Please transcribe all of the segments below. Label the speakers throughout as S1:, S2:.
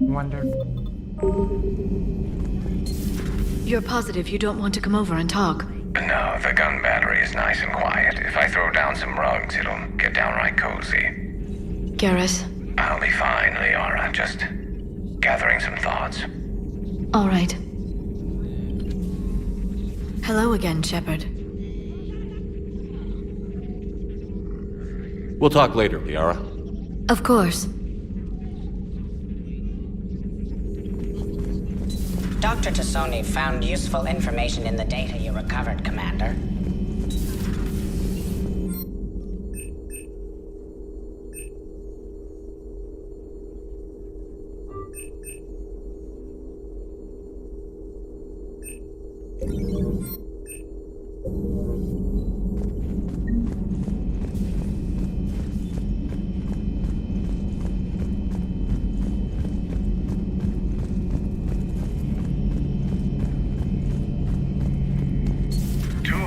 S1: Wonder.
S2: You're positive you don't want to come over and talk?
S3: No, the gun battery is nice and quiet. If I throw down some rugs, it'll get downright cozy.
S2: Garrus?
S3: I'll be fine, Liara. Just gathering some thoughts.
S2: All right. Hello again, Shepard.
S4: We'll talk later, Liara.
S2: Of course.
S5: Dr. Tassoni found useful information in the data you recovered, Commander.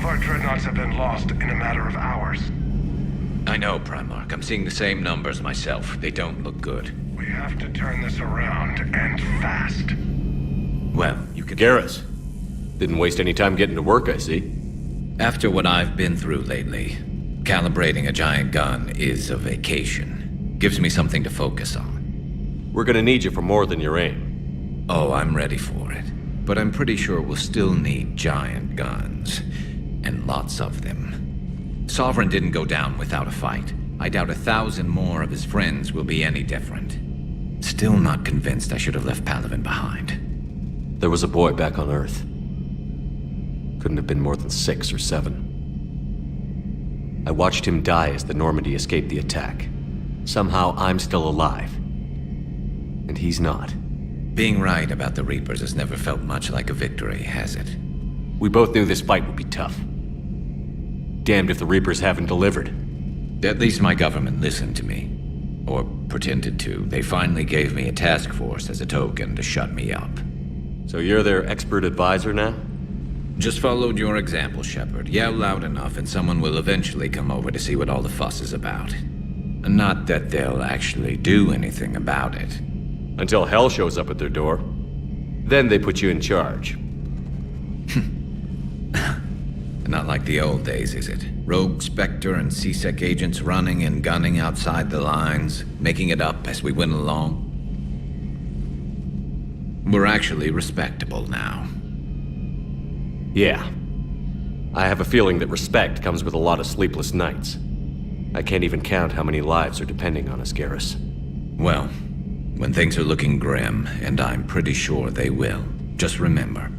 S6: Our dreadnoughts have been lost in a matter of hours.
S7: I know, Primarch. I'm seeing the same numbers myself. They don't look good.
S6: We have to turn this around, and fast.
S7: Well, you can...
S4: Garrus. Didn't waste any time getting to work, I see.
S7: After what I've been through lately, calibrating a giant gun is a vacation. Gives me something to focus on.
S4: We're gonna need you for more than your aim.
S7: Oh, I'm ready for it. But I'm pretty sure we'll still need giant guns. And lots of them. Sovereign didn't go down without a fight. I doubt 1,000 more of his friends will be any different. Still not convinced I should have left Palaven behind.
S4: There was a boy back on Earth. Couldn't have been more than 6 or 7. I watched him die as the Normandy escaped the attack. Somehow I'm still alive. And he's not.
S7: Being right about the Reapers has never felt much like a victory, has it?
S4: We both knew this fight would be tough. Damned if the Reapers haven't delivered.
S7: At least my government listened to me. Or pretended to. They finally gave me a task force as a token to shut me up.
S4: So you're their expert advisor now?
S7: Just followed your example, Shepard. Yell loud enough and someone will eventually come over to see what all the fuss is about. Not that they'll actually do anything about it.
S4: Until hell shows up at their door. Then they put you in charge.
S7: Not like the old days, is it? Rogue Spectre and C-Sec agents running and gunning outside the lines, making it up as we went along. We're actually respectable now.
S4: Yeah. I have a feeling that respect comes with a lot of sleepless nights. I can't even count how many lives are depending on us, Garrus.
S7: Well, when things are looking grim, and I'm pretty sure they will, just remember,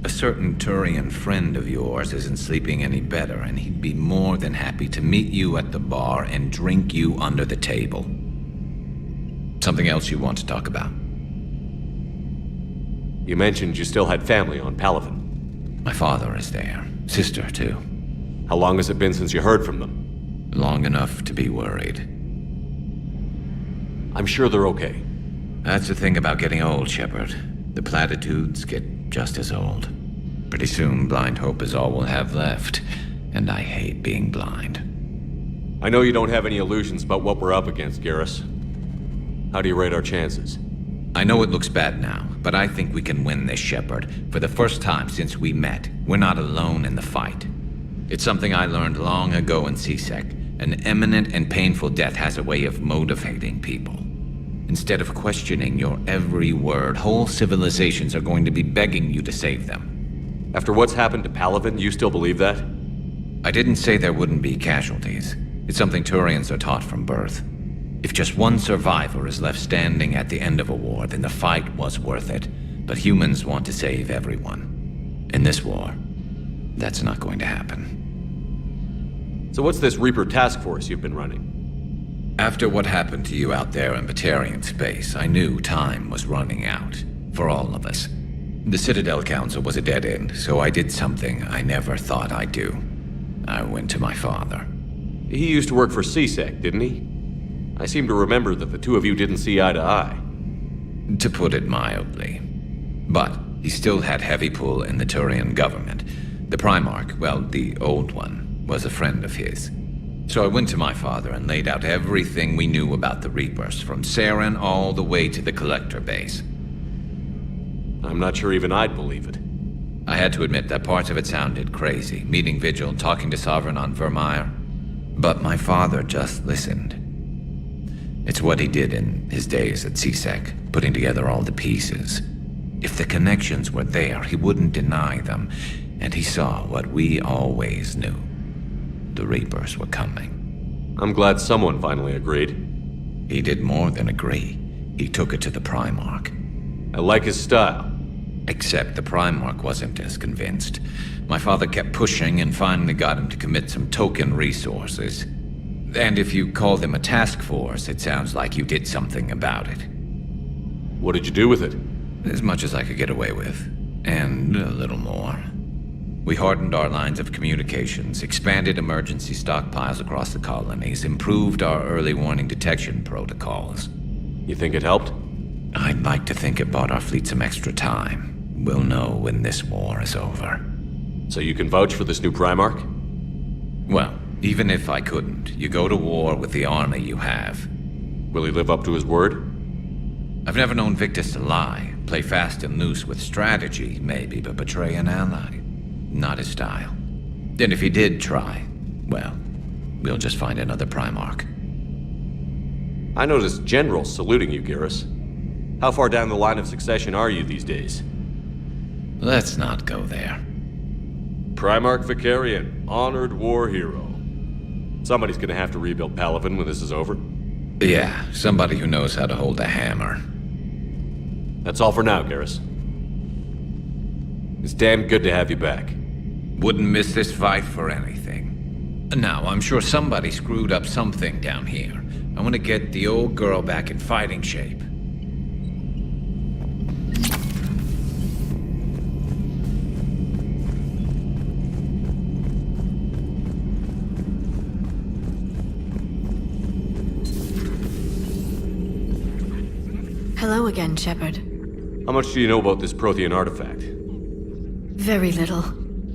S7: a certain Turian friend of yours isn't sleeping any better, and he'd be more than happy to meet you at the bar and drink you under the table. Something else you want to talk about?
S4: You mentioned you still had family on Palaven.
S7: My father is there. Sister, too.
S4: How long has it been since you heard from them?
S7: Long enough to be worried.
S4: I'm sure they're okay.
S7: That's the thing about getting old, Shepard. The platitudes get just as old. Pretty soon, blind hope is all we'll have left, and I hate being blind.
S4: I know you don't have any illusions about what we're up against, Garrus. How do you rate our chances?
S7: I know it looks bad now, but I think we can win this, Shepard. For the first time since we met, we're not alone in the fight. It's something I learned long ago in C-Sec. An imminent and painful death has a way of motivating people. Instead of questioning your every word, whole civilizations are going to be begging you to save them.
S4: After what's happened to Palaven, you still believe that?
S7: I didn't say there wouldn't be casualties. It's something Turians are taught from birth. If just one survivor is left standing at the end of a war, then the fight was worth it. But humans want to save everyone. In this war, that's not going to happen.
S4: So what's this Reaper task force you've been running?
S7: After what happened to you out there in Batarian space, I knew time was running out. For all of us. The Citadel Council was a dead end, so I did something I never thought I'd do. I went to my father.
S4: He used to work for C-Sec, didn't he? I seem to remember that the two of you didn't see eye to eye.
S7: To put it mildly. But He still had heavy pull in the Turian government. The Primarch, well, the old one, was a friend of his. So I went to my father and laid out everything we knew about the Reapers, from Saren all the way to the Collector base.
S4: I'm not sure even I'd believe it.
S7: I had to admit that parts of it sounded crazy, meeting Vigil, talking to Sovereign on Vermeer. But my father just listened. It's what he did in his days at CSEC, putting together all the pieces. If the connections were there, he wouldn't deny them, and he saw what we always knew. The Reapers were coming.
S4: I'm glad someone finally agreed.
S7: He did more than agree. He took it to the Primarch.
S4: I like his style.
S7: Except the Primarch wasn't as convinced. My father kept pushing and finally got him to commit some token resources. And if you call them a task force, it sounds like you did something about it.
S4: What did you do with it?
S7: As much as I could get away with. And a little more. We hardened our lines of communications, expanded emergency stockpiles across the colonies, improved our early warning detection protocols.
S4: You think it helped?
S7: I'd like to think it bought our fleet some extra time. We'll know when this war is over.
S4: So you can vouch for this new Primarch?
S7: Well, even if I couldn't, you go to war with the army you have.
S4: Will he live up to his word?
S7: I've never known Victus to lie. Play fast and loose with strategy, maybe, but betray an ally. Not his style. And if he did try, well, we'll just find another Primarch.
S4: I noticed generals saluting you, Garrus. How far down the line of succession are you these days?
S7: Let's not go there.
S4: Primarch Vicarian, honored war hero. Somebody's gonna have to rebuild Palaven when this is over.
S7: Yeah, somebody who knows how to hold a hammer.
S4: That's all for now, Garrus. It's damn good to have you back.
S7: Wouldn't miss this fight for anything. Now, I'm sure somebody screwed up something down here. I want to get the old girl back in fighting shape.
S2: Hello again, Shepard.
S4: How much do you know about this Prothean artifact?
S2: Very little.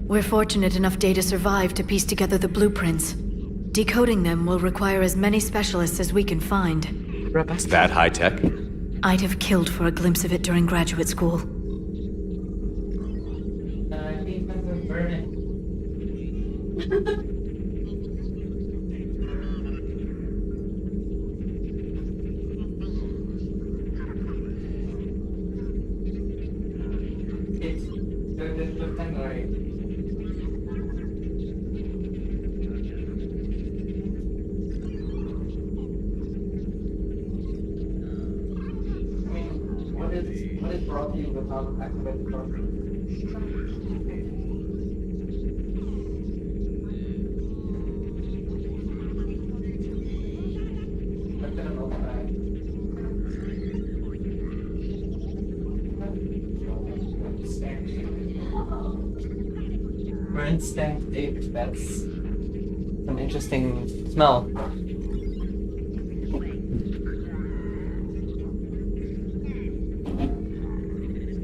S2: We're fortunate enough data survived to piece together the blueprints. Decoding them will require as many specialists as we can find.
S4: It's that high-tech?
S2: I'd have killed for a glimpse of it during graduate school.
S1: What is brought to you without activated property? Burnt stank dick, that's an interesting smell.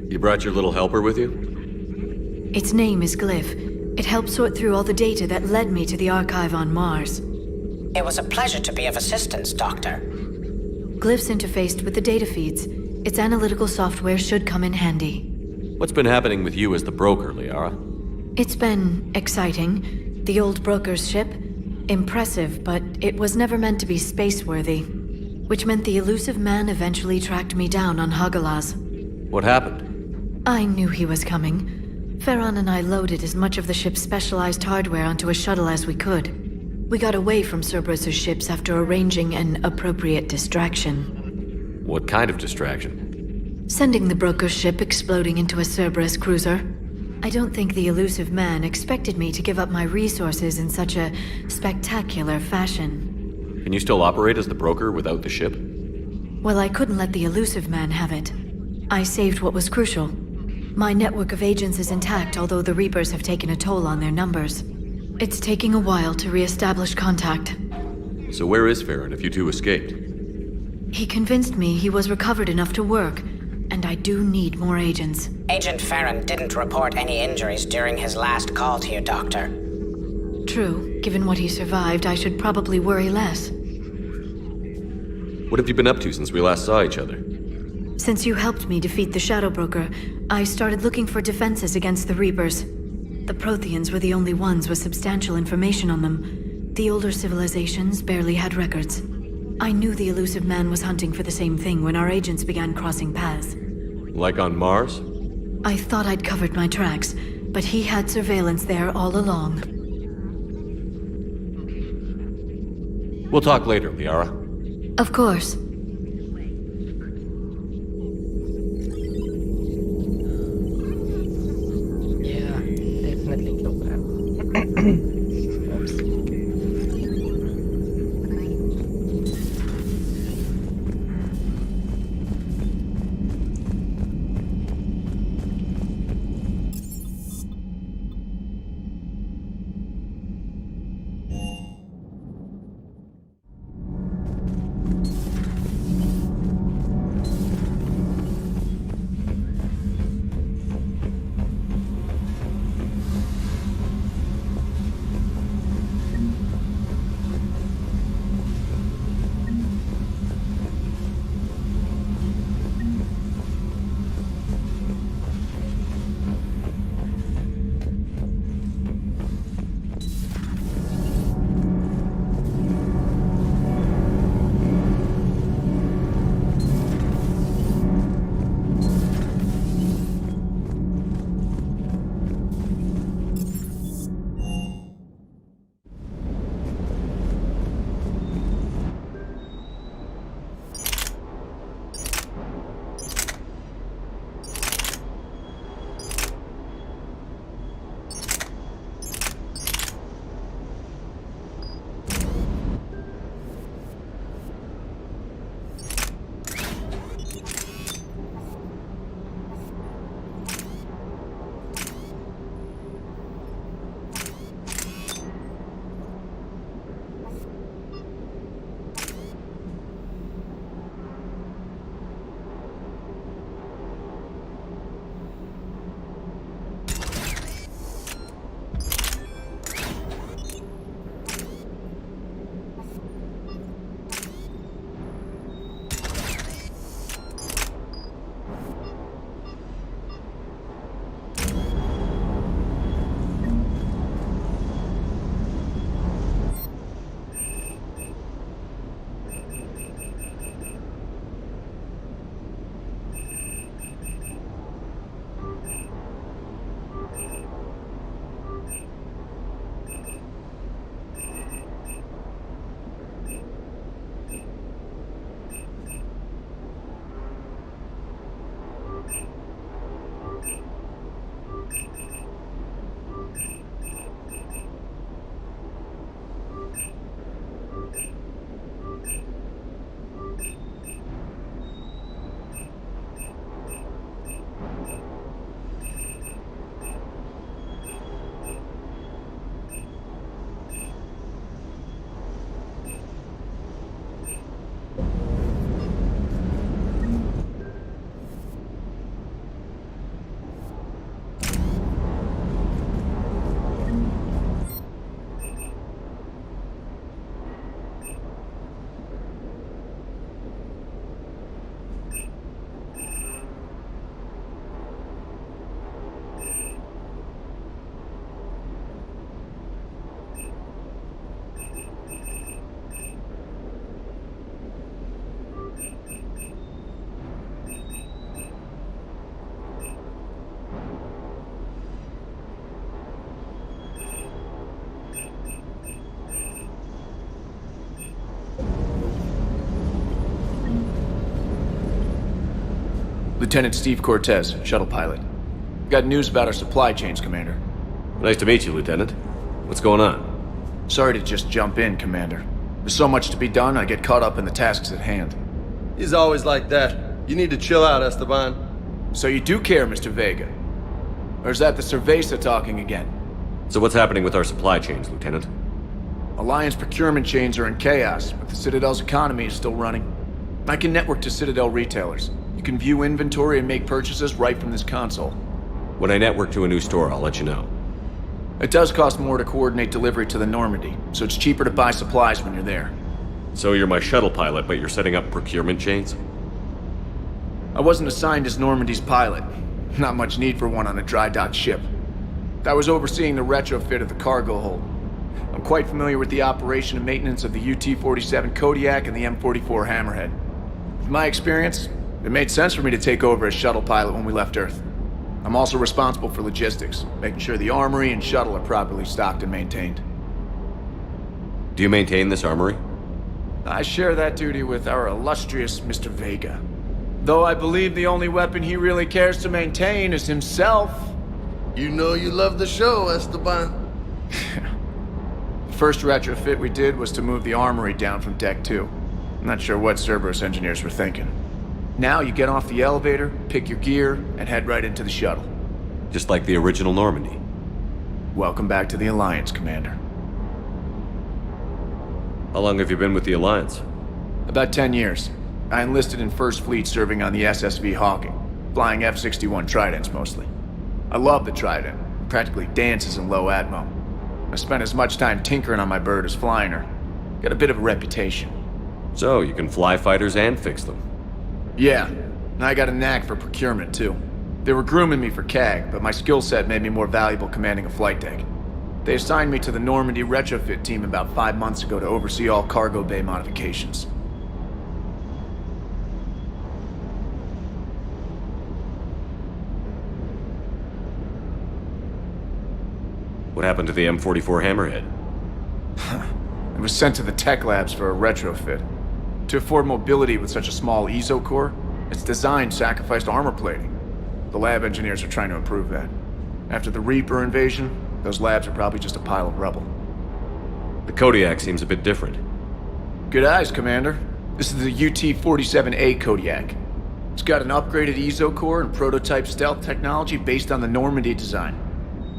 S4: You brought your little helper with you?
S2: Its name is Glyph. It helped sort through all the data that led me to the archive on Mars.
S5: It was a pleasure to be of assistance, Doctor.
S2: Glyph's interfaced with the data feeds. Its analytical software should come in handy.
S4: What's been happening with you as the broker, Liara?
S2: It's been exciting. The old broker's ship? Impressive, but it was never meant to be space-worthy. Which meant the elusive man eventually tracked me down on Hagalaz.
S4: What happened?
S2: I knew he was coming. Farron and I loaded as much of the ship's specialized hardware onto a shuttle as we could. We got away from Cerberus' ships after arranging an appropriate distraction.
S4: What kind of distraction?
S2: Sending the broker's ship exploding into a Cerberus cruiser. I don't think the elusive man expected me to give up my resources in such a spectacular fashion.
S4: Can you still operate as the broker without the ship?
S2: Well, I couldn't let the elusive man have it. I saved what was crucial. My network of agents is intact, although the Reapers have taken a toll on their numbers. It's taking a while to re-establish contact.
S4: So where is Farron if you two escaped?
S2: He convinced me he was recovered enough to work, and I do need more agents.
S5: Agent Farron didn't report any injuries during his last call to you, Doctor.
S2: True. Given what he survived, I should probably worry less.
S4: What have you been up to since we last saw each other?
S2: Since you helped me defeat the Shadow Broker, I started looking for defenses against the Reapers. The Protheans were the only ones with substantial information on them. The older civilizations barely had records. I knew the elusive man was hunting for the same thing when our agents began crossing paths.
S4: Like on Mars?
S2: I thought I'd covered my tracks, but he had surveillance there all along.
S4: We'll talk later, Liara.
S2: Of course.
S1: Yeah, definitely kill that. Oops.
S8: Lieutenant Steve Cortez, shuttle pilot. Got news about our supply chains, Commander.
S4: Nice to meet you, Lieutenant. What's going on?
S8: Sorry to just jump in, Commander. There's so much to be done, I get caught up in the tasks at hand.
S9: He's always like that. You need to chill out, Esteban.
S8: So you do care, Mr. Vega? Or is that the Cerveza talking again?
S4: So what's happening with our supply chains, Lieutenant?
S8: Alliance procurement chains are in chaos, but the Citadel's economy is still running. I can network to Citadel retailers. You can view inventory and make purchases right from this console.
S4: When I network to a new store, I'll let you know.
S8: It does cost more to coordinate delivery to the Normandy, so it's cheaper to buy supplies when you're there.
S4: So you're my shuttle pilot, but you're setting up procurement chains?
S8: I wasn't assigned as Normandy's pilot. Not much need for one on a dry dock ship. I was overseeing the retrofit of the cargo hold. I'm quite familiar with the operation and maintenance of the UT-47 Kodiak and the M44 Hammerhead. With my experience, it made sense for me to take over as shuttle pilot when we left Earth. I'm also responsible for logistics, making sure the armory and shuttle are properly stocked and maintained.
S4: Do you maintain this armory?
S8: I share that duty with our illustrious Mr. Vega. Though I believe the only weapon he really cares to maintain is himself.
S9: You know you love the show, Esteban.
S8: The first retrofit we did was to move the armory down from Deck 2. I'm not sure what Cerberus engineers were thinking. Now you get off the elevator, pick your gear, and head right into the shuttle.
S4: Just like the original Normandy.
S8: Welcome back to the Alliance, Commander.
S4: How long have you been with the Alliance?
S8: About 10 years. I enlisted in First Fleet serving on the SSV Hawking, flying F-61 Tridents mostly. I love the Trident. It practically dances in low atmo. I spent as much time tinkering on my bird as flying her. Got a bit of a reputation.
S4: So, you can fly fighters and fix them.
S8: Yeah, and I got a knack for procurement too. They were grooming me for CAG, but my skill set made me more valuable commanding a flight deck. They assigned me to the Normandy retrofit team about 5 months ago to oversee all cargo bay modifications.
S4: What happened to the M44 Hammerhead?
S8: It was sent to the tech labs for a retrofit. To afford mobility with such a small ESO core, its design sacrificed armor plating. The lab engineers are trying to improve that. After the Reaper invasion, those labs are probably just a pile of rubble.
S4: The Kodiak seems a bit different.
S8: Good eyes, Commander. This is the UT-47A Kodiak. It's got an upgraded ESO core and prototype stealth technology based on the Normandy design.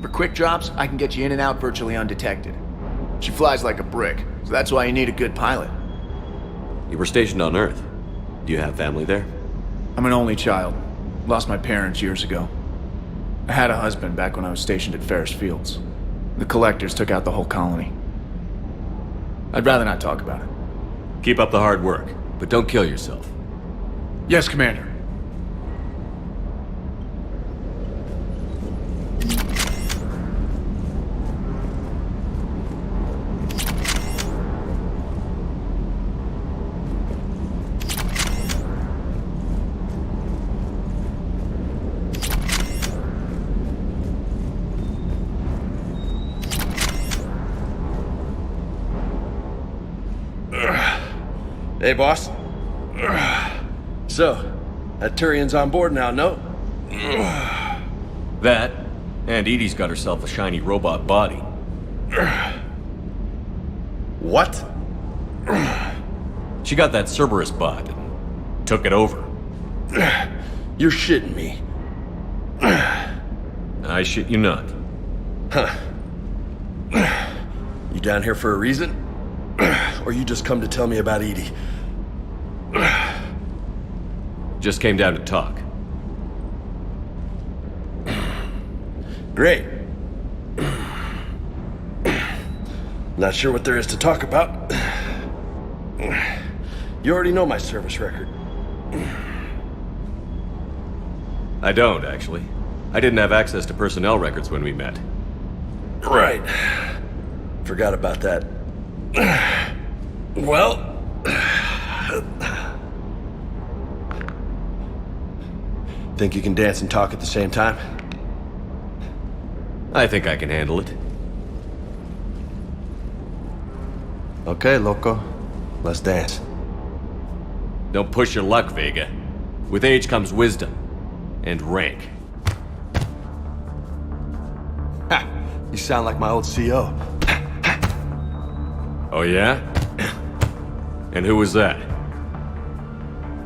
S8: For quick drops, I can get you in and out virtually undetected. She flies like a brick, so that's why you need a good pilot.
S4: You were stationed on Earth. Do you have family there?
S8: I'm an only child. Lost my parents years ago. I had a husband back when I was stationed at Ferris Fields. The collectors took out the whole colony. I'd rather not talk about it.
S4: Keep up the hard work, but don't kill yourself.
S8: Yes, Commander.
S9: Hey, boss. So, that Turian's on board now, no?
S4: That, and Edie's got herself a shiny robot body.
S9: What?
S4: She got that Cerberus bot and took it over.
S9: You're shitting me.
S4: I shit you not.
S9: Huh. You down here for a reason? Or you just come to tell me about Edie?
S4: Just came down to talk.
S9: Great. Not sure what there is to talk about. You already know my service record.
S4: I don't, actually. I didn't have access to personnel records when we met.
S9: Right. Forgot about that. Well... Think you can dance and talk at the same time?
S4: I think I can handle it.
S9: Okay, loco. Let's dance.
S4: Don't push your luck, Vega. With age comes wisdom. And rank.
S9: Ha! You sound like my old CO.
S4: Oh yeah? And who was that?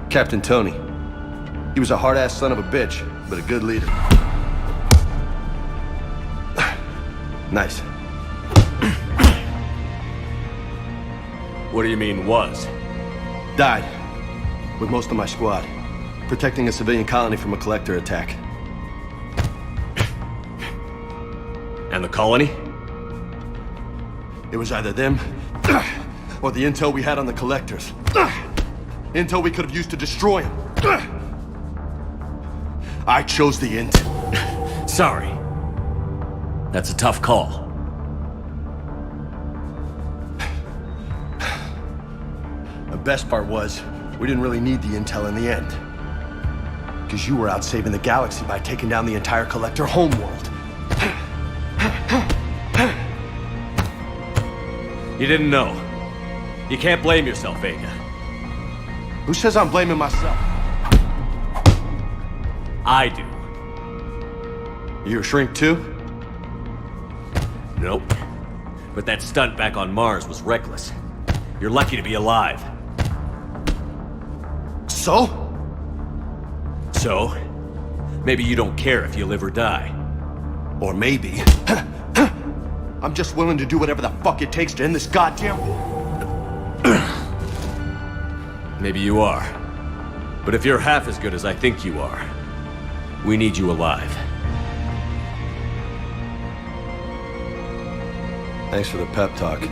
S9: Captain Tony. He was a hard-ass son of a bitch, but a good leader. Nice.
S4: What do you mean, was?
S9: Died. With most of my squad. protecting a civilian colony from a collector attack.
S4: And the colony?
S9: It was either them, or the intel we had on the collectors. Intel we could have used to destroy them. I chose the intel.
S4: Sorry. That's a tough call.
S9: The best part was, we didn't really need the intel in the end. Because you were out saving the galaxy by taking down the entire collector homeworld.
S4: You didn't know. You can't blame yourself, Vega.
S9: Who says I'm blaming myself?
S4: I do.
S9: You a shrink too?
S4: Nope. But that stunt back on Mars was reckless. You're lucky to be alive.
S9: So?
S4: So? Maybe you don't care if you live or die.
S9: Or maybe... I'm just willing to do whatever the fuck it takes to end this goddamn war.
S4: Maybe you are. But if you're half as good as I think you are, we need you alive.
S9: Thanks for the pep talk.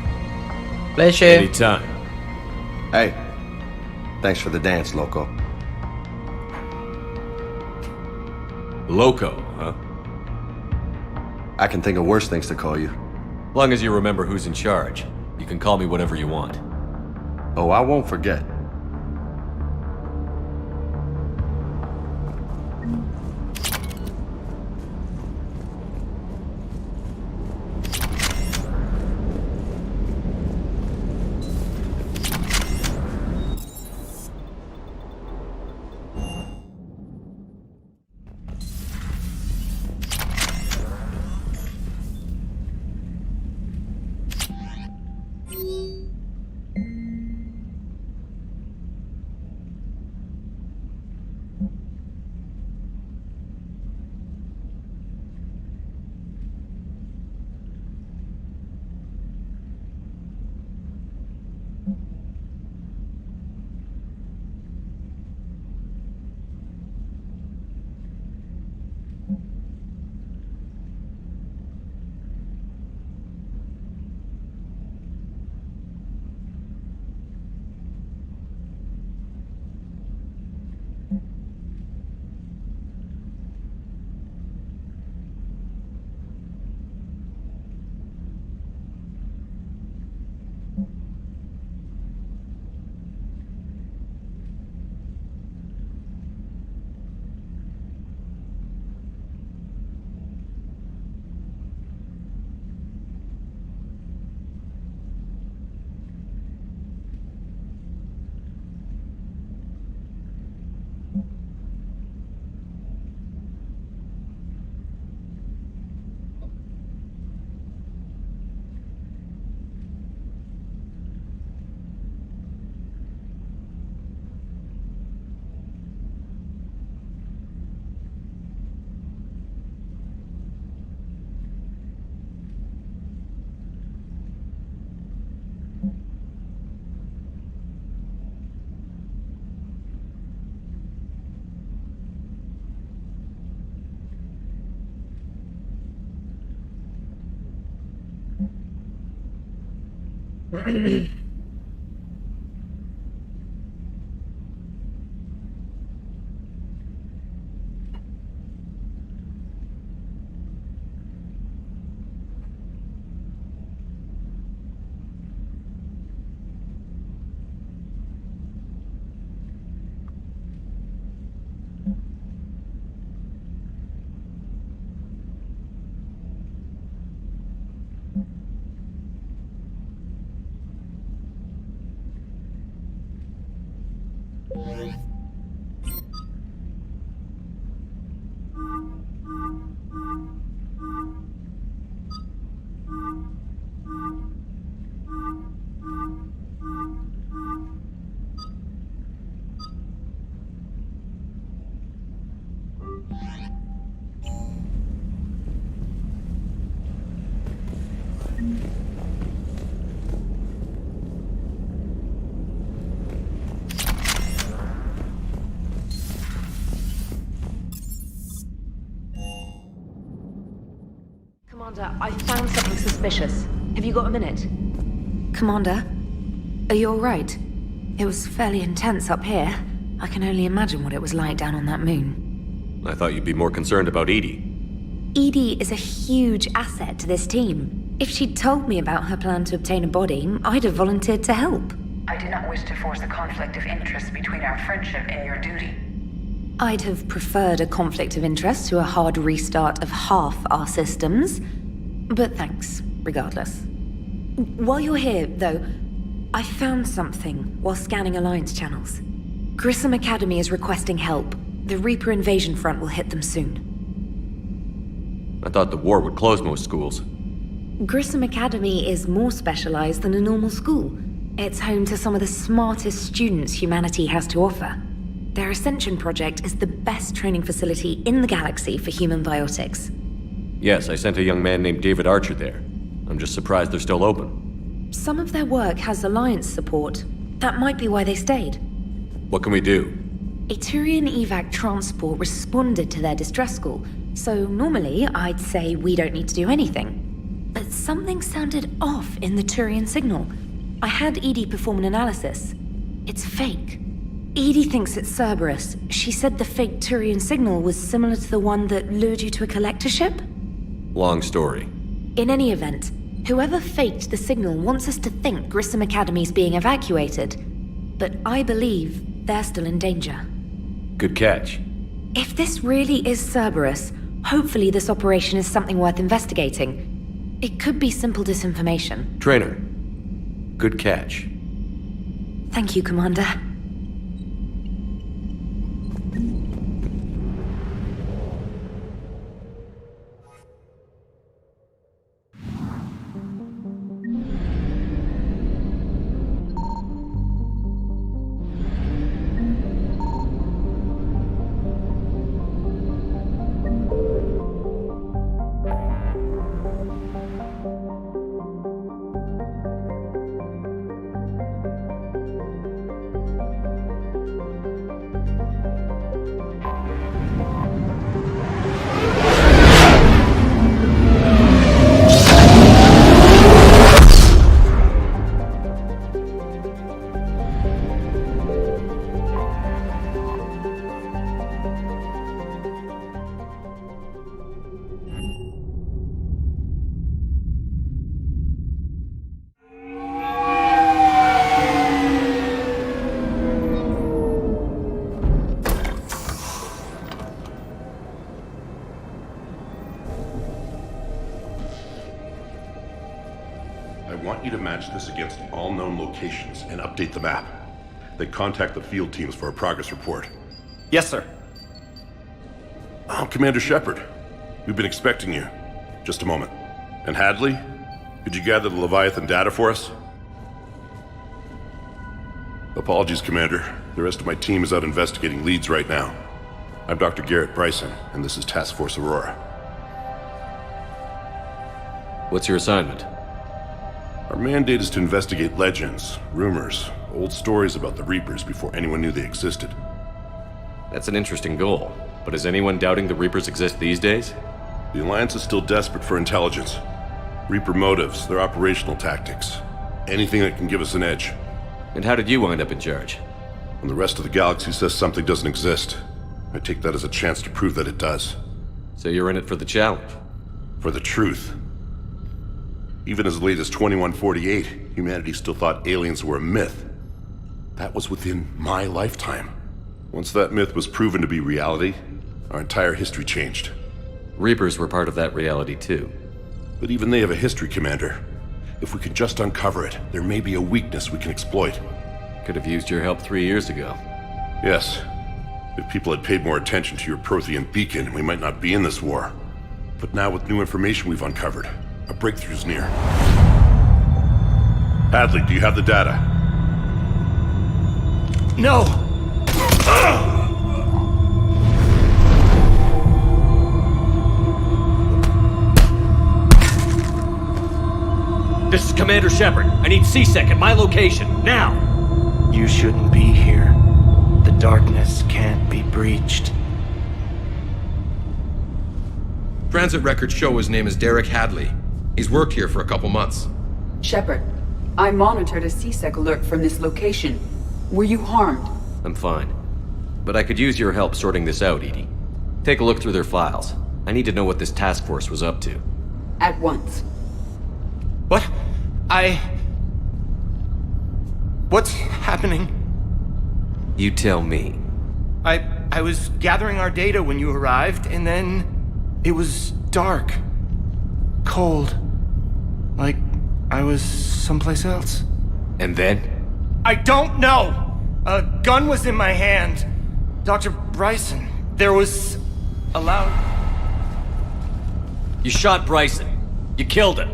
S10: Pleasure.
S4: Anytime.
S9: Hey, thanks for the dance, Loco.
S4: Loco, huh?
S9: I can think of worse things to call you.
S4: Long as you remember who's in charge, you can call me whatever you want.
S9: Oh, I won't forget.
S10: Commander, I found something suspicious. Have you got a minute?
S11: Commander, are you alright? It was fairly intense up here. I can only imagine what it was like down on that moon.
S4: I thought you'd be more concerned about Edie.
S11: Edie is a huge asset to this team. If she'd told me about her plan to obtain a body, I'd have volunteered to help.
S12: I do not wish to force a conflict of interest between our friendship and your duty.
S11: I'd have preferred a conflict of interest to a hard restart of half our systems. But thanks, regardless. While you're here, though, I found something while scanning Alliance channels. Grissom Academy is requesting help. The Reaper invasion front will hit them soon.
S4: I thought the war would close most schools.
S11: Grissom Academy is more specialized than a normal school. It's home to some of the smartest students humanity has to offer. Their Ascension project is the best training facility in the galaxy for human biotics.
S4: Yes, I sent a young man named David Archer there. I'm just surprised they're still open.
S11: Some of their work has Alliance support. That might be why they stayed.
S4: What can we do?
S11: A Turian evac transport responded to their distress call, so normally I'd say we don't need to do anything. But something sounded off in the Turian signal. I had Edie perform an analysis. It's fake. Edie thinks it's Cerberus. She said the fake Turian signal was similar to the one that lured you to a collector ship?
S4: Long story.
S11: In any event, whoever faked the signal wants us to think Grissom Academy's being evacuated. But I believe they're still in danger.
S4: Good catch.
S11: If this really is Cerberus, hopefully this operation is something worth investigating. It could be simple disinformation.
S4: Trainer. Good catch.
S11: Thank you, Commander.
S6: This against all known locations and update the map. Then contact the field teams for a progress report.
S9: Yes, sir.
S6: Oh, Commander Shepard. We've been expecting you. Just a moment. And Hadley? Could you gather the Leviathan data for us? Apologies, Commander. The rest of my team is out investigating leads right now. I'm Dr. Garrett Bryson, and this is Task Force Aurora.
S4: What's your assignment?
S6: Our mandate is to investigate legends, rumors, old stories about the Reapers before anyone knew they existed.
S4: That's an interesting goal, but is anyone doubting the Reapers exist these days?
S6: The Alliance is still desperate for intelligence. Reaper motives, their operational tactics. Anything that can give us an edge.
S4: And how did you wind up in charge?
S6: When the rest of the galaxy says something doesn't exist, I take that as a chance to prove that it does.
S4: So you're in it for the challenge?
S6: For the truth. Even as late as 2148, humanity still thought aliens were a myth. That was within my lifetime. Once that myth was proven to be reality, our entire history changed.
S4: Reapers were part of that reality too.
S6: But even they have a history, Commander. If we can just uncover it, there may be a weakness we can exploit.
S4: Could have used your help 3 years ago.
S6: Yes. If people had paid more attention to your Prothean beacon, we might not be in this war. But now with new information we've uncovered, a breakthrough's near. Hadley, do you have the data?
S9: No!
S4: This is Commander Shepard. I need C-Sec at my location, now!
S13: You shouldn't be here. The darkness can't be breached.
S14: transit records show his name is Derek Hadley. He's worked here for a couple months.
S15: Shepard, I monitored a CSEC alert from this location. Were you harmed?
S4: I'm fine. But I could use your help sorting this out, Edie. Take a look through their files. I need to know what this task force was up to.
S15: At once.
S9: What? What's happening?
S4: You tell me.
S9: I was gathering our data when you arrived, and then it was dark. Cold. Like I was someplace else.
S4: And then?
S9: I don't know! A gun was in my hand. Dr. Bryson, there was a loud...
S4: You shot Bryson. You killed him.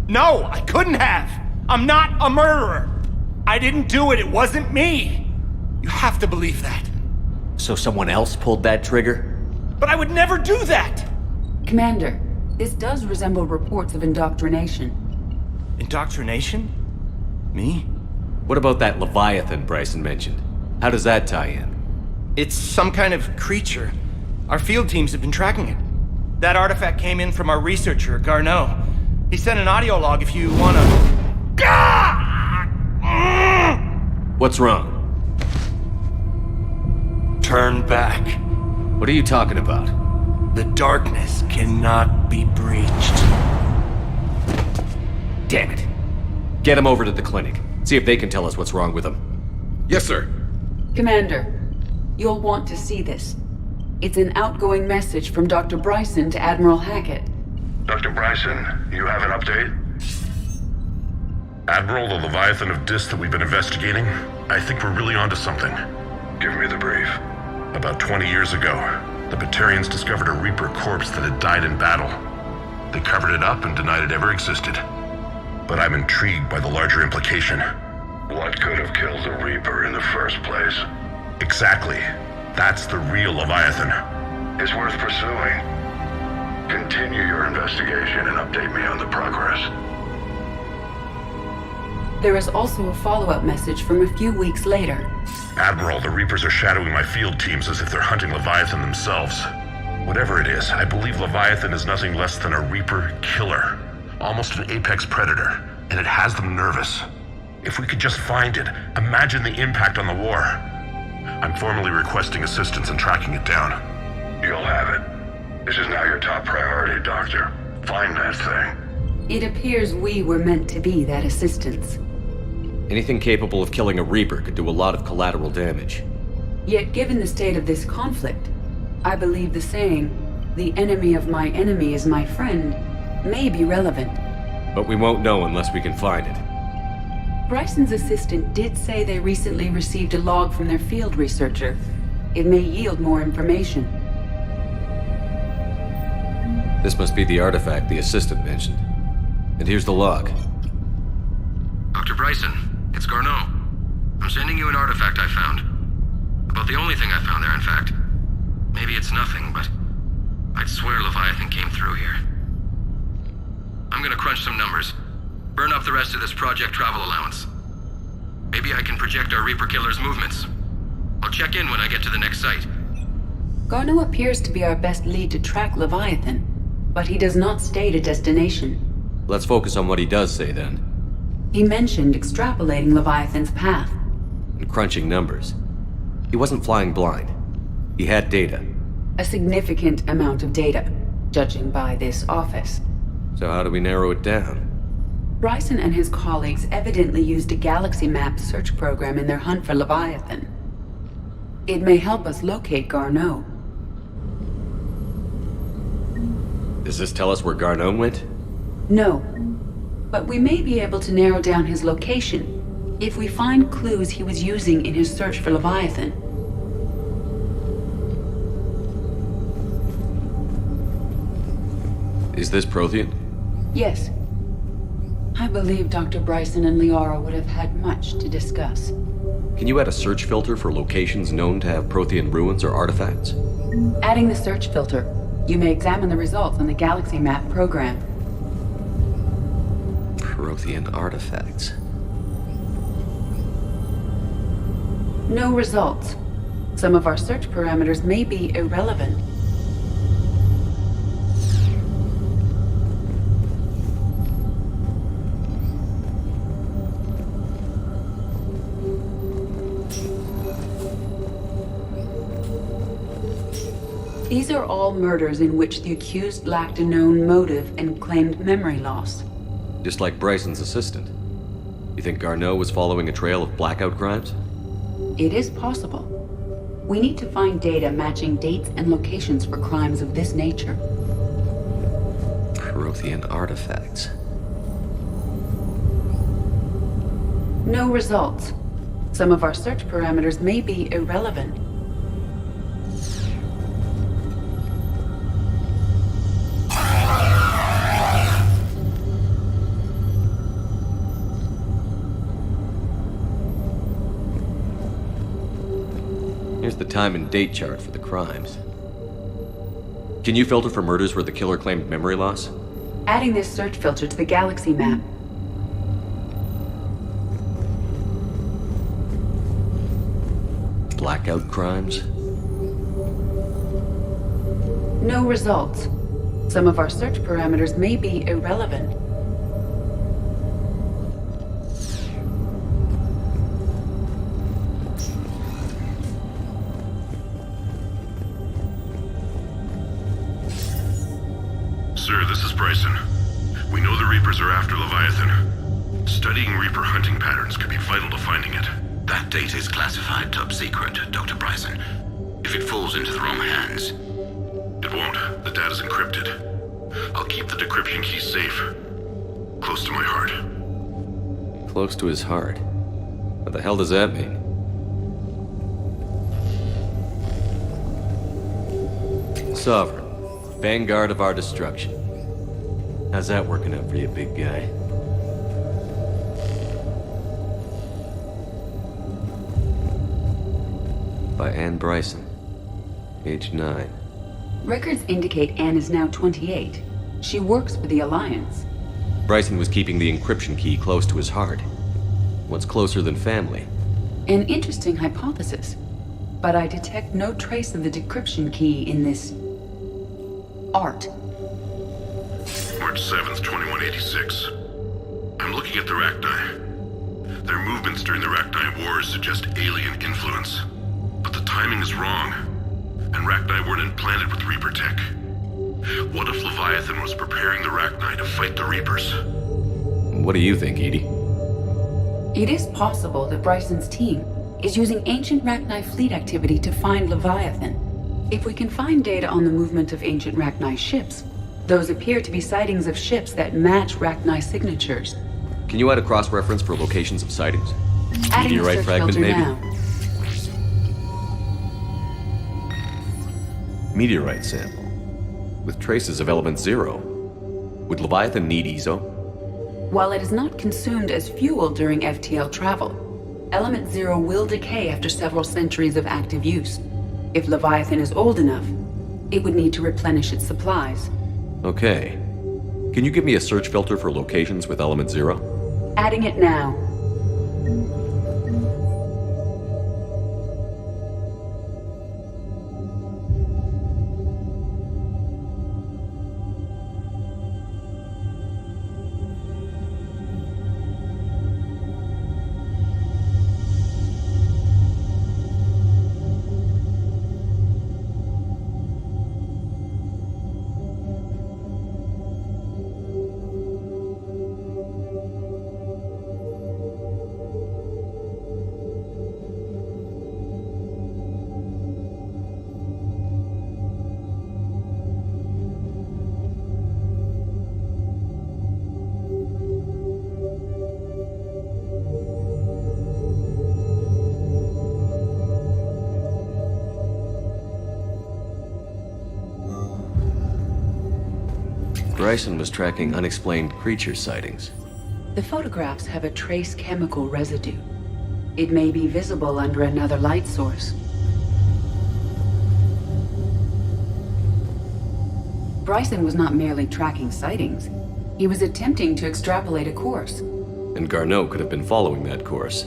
S9: No, I couldn't have! I'm not a murderer! I didn't do it, it wasn't me! You have to believe that.
S4: So someone else pulled that trigger?
S9: But I would never do that!
S15: Commander, this does resemble reports of indoctrination.
S9: Indoctrination? Me?
S4: What about that Leviathan Bryson mentioned? How does that tie in?
S9: It's some kind of creature. Our field teams have been tracking it. That artifact came in from our researcher, Garneau. He sent an audio log if you wanna...
S4: What's wrong?
S9: Turn back.
S4: What are you talking about?
S9: The darkness cannot be breached.
S4: Damn it. Get him over to the clinic. See if they can tell us what's wrong with him.
S14: Yes, sir.
S15: Commander, you'll want to see this. It's an outgoing message from Dr. Bryson to Admiral Hackett.
S6: Dr. Bryson, you have an update? Admiral, the Leviathan of Dis that we've been investigating, I think we're really onto something. Give me the brief. About 20 years ago, the Batarians discovered a Reaper corpse that had died in battle. They covered it up and denied it ever existed. But I'm intrigued by the larger implication. What could have killed the Reaper in the first place? Exactly. That's the real Leviathan. It's worth pursuing. Continue your investigation and update me on the progress.
S15: There is also a follow-up message from a few weeks later.
S6: Admiral, the Reapers are shadowing my field teams as if they're hunting Leviathan themselves. Whatever it is, I believe Leviathan is nothing less than a Reaper killer. Almost an apex predator, and it has them nervous. If we could just find it, imagine the impact on the war. I'm formally requesting assistance in tracking it down. You'll have it. This is now your top priority, Doctor. Find that thing.
S15: It appears we were meant to be that assistance.
S4: Anything capable of killing a Reaper could do a lot of collateral damage.
S15: Yet given the state of this conflict, I believe the saying, "The enemy of my enemy is my friend," may be relevant.
S4: But we won't know unless we can find it.
S15: Bryson's assistant did say they recently received a log from their field researcher. It may yield more information.
S4: This must be the artifact the assistant mentioned. And here's the log.
S16: Dr. Bryson, it's Garneau. I'm sending you an artifact I found. About the only thing I found there, in fact. Maybe it's nothing, but I'd swear Leviathan came through here. I'm gonna crunch some numbers. Burn up the rest of this project travel allowance. Maybe I can project our Reaper killer's movements. I'll check in when I get to the next site.
S15: Garneau appears to be our best lead to track Leviathan, but he does not state a destination.
S4: Let's focus on what he does say then.
S15: He mentioned extrapolating Leviathan's path.
S4: And crunching numbers. He wasn't flying blind. He had data.
S15: A significant amount of data, judging by this office.
S4: So how do we narrow it down?
S15: Bryson and his colleagues evidently used a galaxy map search program in their hunt for Leviathan. It may help us locate Garneau.
S4: Does this tell us where Garneau went?
S15: No, but we may be able to narrow down his location if we find clues he was using in his search for Leviathan.
S4: Is this Prothean?
S15: Yes. I believe Dr. Bryson and Liara would have had much to discuss.
S4: Can you add a search filter for locations known to have Prothean ruins or artifacts?
S15: Adding the search filter, you may examine the results on the galaxy map program.
S4: Prothean artifacts.
S15: No results. Some of our search parameters may be irrelevant. These are all murders in which the accused lacked a known motive and claimed memory loss.
S4: Just like Bryson's assistant. You think Garneau was following a trail of blackout crimes?
S15: It is possible. We need to find data matching dates and locations for crimes of this nature.
S4: Prothean artifacts.
S15: No results. Some of our search parameters may be irrelevant.
S4: Here's the time and date chart for the crimes. Can you filter for murders where the killer claimed memory loss?
S15: Adding this search filter to the galaxy map.
S4: Blackout crimes?
S15: No results. Some of our search parameters may be irrelevant.
S6: Sir, this is Bryson. We know the Reapers are after Leviathan. Studying Reaper hunting patterns could be vital to finding it.
S16: That data is classified top secret, Dr. Bryson. If it falls into the wrong hands...
S6: It won't. The data's encrypted. I'll keep the decryption key safe. Close to my heart.
S4: Close to his heart. What the hell does that mean? Sovereign. Vanguard of our destruction. How's that working out for you, big guy? By Anne Bryson. Age 9.
S15: Records indicate Anne is now 28. She works for the Alliance.
S4: Bryson was keeping the encryption key close to his heart. What's closer than family?
S15: An interesting hypothesis. But I detect no trace of the decryption key in this... art.
S6: March 7th, 2186. I'm looking at the Rachni. Their movements during the Rachni Wars suggest alien influence. But the timing is wrong. And Rachni weren't implanted with Reaper tech. What if Leviathan was preparing the Rachni to fight the Reapers?
S4: What do you think, Edie?
S15: It is possible that Bryson's team is using ancient Rachni fleet activity to find Leviathan. If we can find data on the movement of ancient Rachni ships, those appear to be sightings of ships that match Rachni signatures.
S4: Can you add a cross-reference for locations of sightings?
S15: Adding
S4: Meteorite
S15: a search
S4: fragment,
S15: filter
S4: maybe?
S15: now.
S4: Meteorite sample. With traces of element 0. Would Leviathan need EZO?
S15: While it is not consumed as fuel during FTL travel, element 0 will decay after several centuries of active use. If Leviathan is old enough, it would need to replenish its supplies.
S4: Okay. Can you give me a search filter for locations with element 0?
S15: Adding it now.
S4: Bryson was tracking unexplained creature sightings.
S15: The photographs have a trace chemical residue. It may be visible under another light source. Bryson was not merely tracking sightings. He was attempting to extrapolate a course.
S4: And Garneau could have been following that course.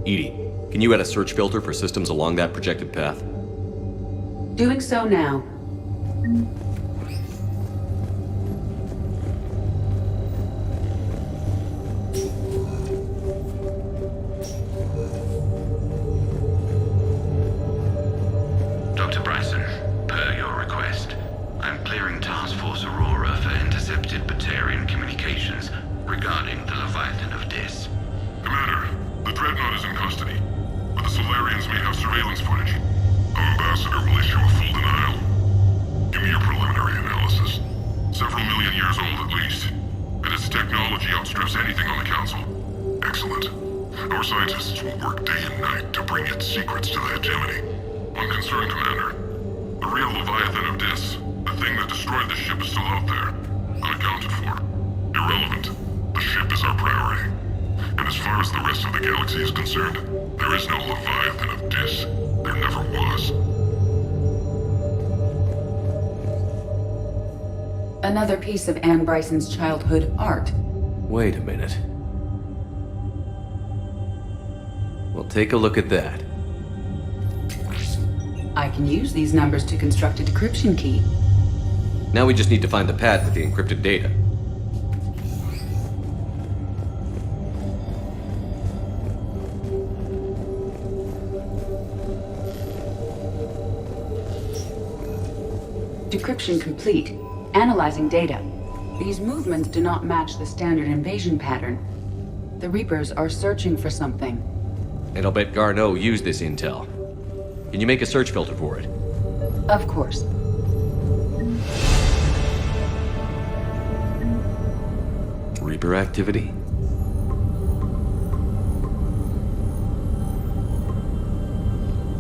S4: Edie, can you add a search filter for systems along that projected path?
S15: Doing so now.
S16: Dr. Bryson,
S17: Turians may have surveillance footage. Our ambassador will issue a full denial. Give me your preliminary analysis. Several million years old at least. And its technology outstrips anything on the Council. Excellent. Our scientists will work day and night to bring its secrets to the hegemony. One concern, Commander. The real Leviathan of Dis, the thing that destroyed the ship, is still out there. Unaccounted for. Irrelevant. The ship is our priority. And as far as the rest of the galaxy is concerned, there is no Leviathan of Dis. There never was.
S15: Another piece of Anne Bryson's childhood art.
S4: Wait a minute. Well, take a look at that.
S15: I can use these numbers to construct a decryption key.
S4: Now we just need to find the pad with the encrypted data.
S15: Decryption complete. Analyzing data. These movements do not match the standard invasion pattern. The Reapers are searching for something.
S4: And I'll bet Garneau used this intel. Can you make a search filter for it?
S15: Of course.
S4: Reaper activity?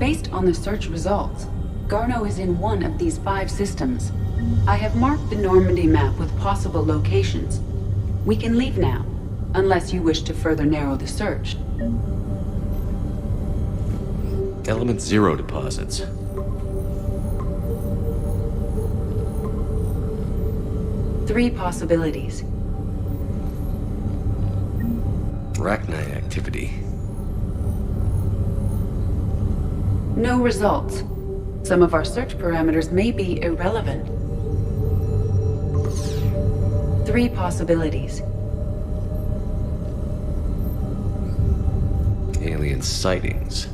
S15: Based on the search results, Garneau is in one of these 5 systems. I have marked the Normandy map with possible locations. We can leave now, unless you wish to further narrow the search.
S4: Element 0 deposits.
S15: Three possibilities.
S4: Rachni activity.
S15: No results. Some of our search parameters may be irrelevant. Three possibilities.
S4: Alien sightings.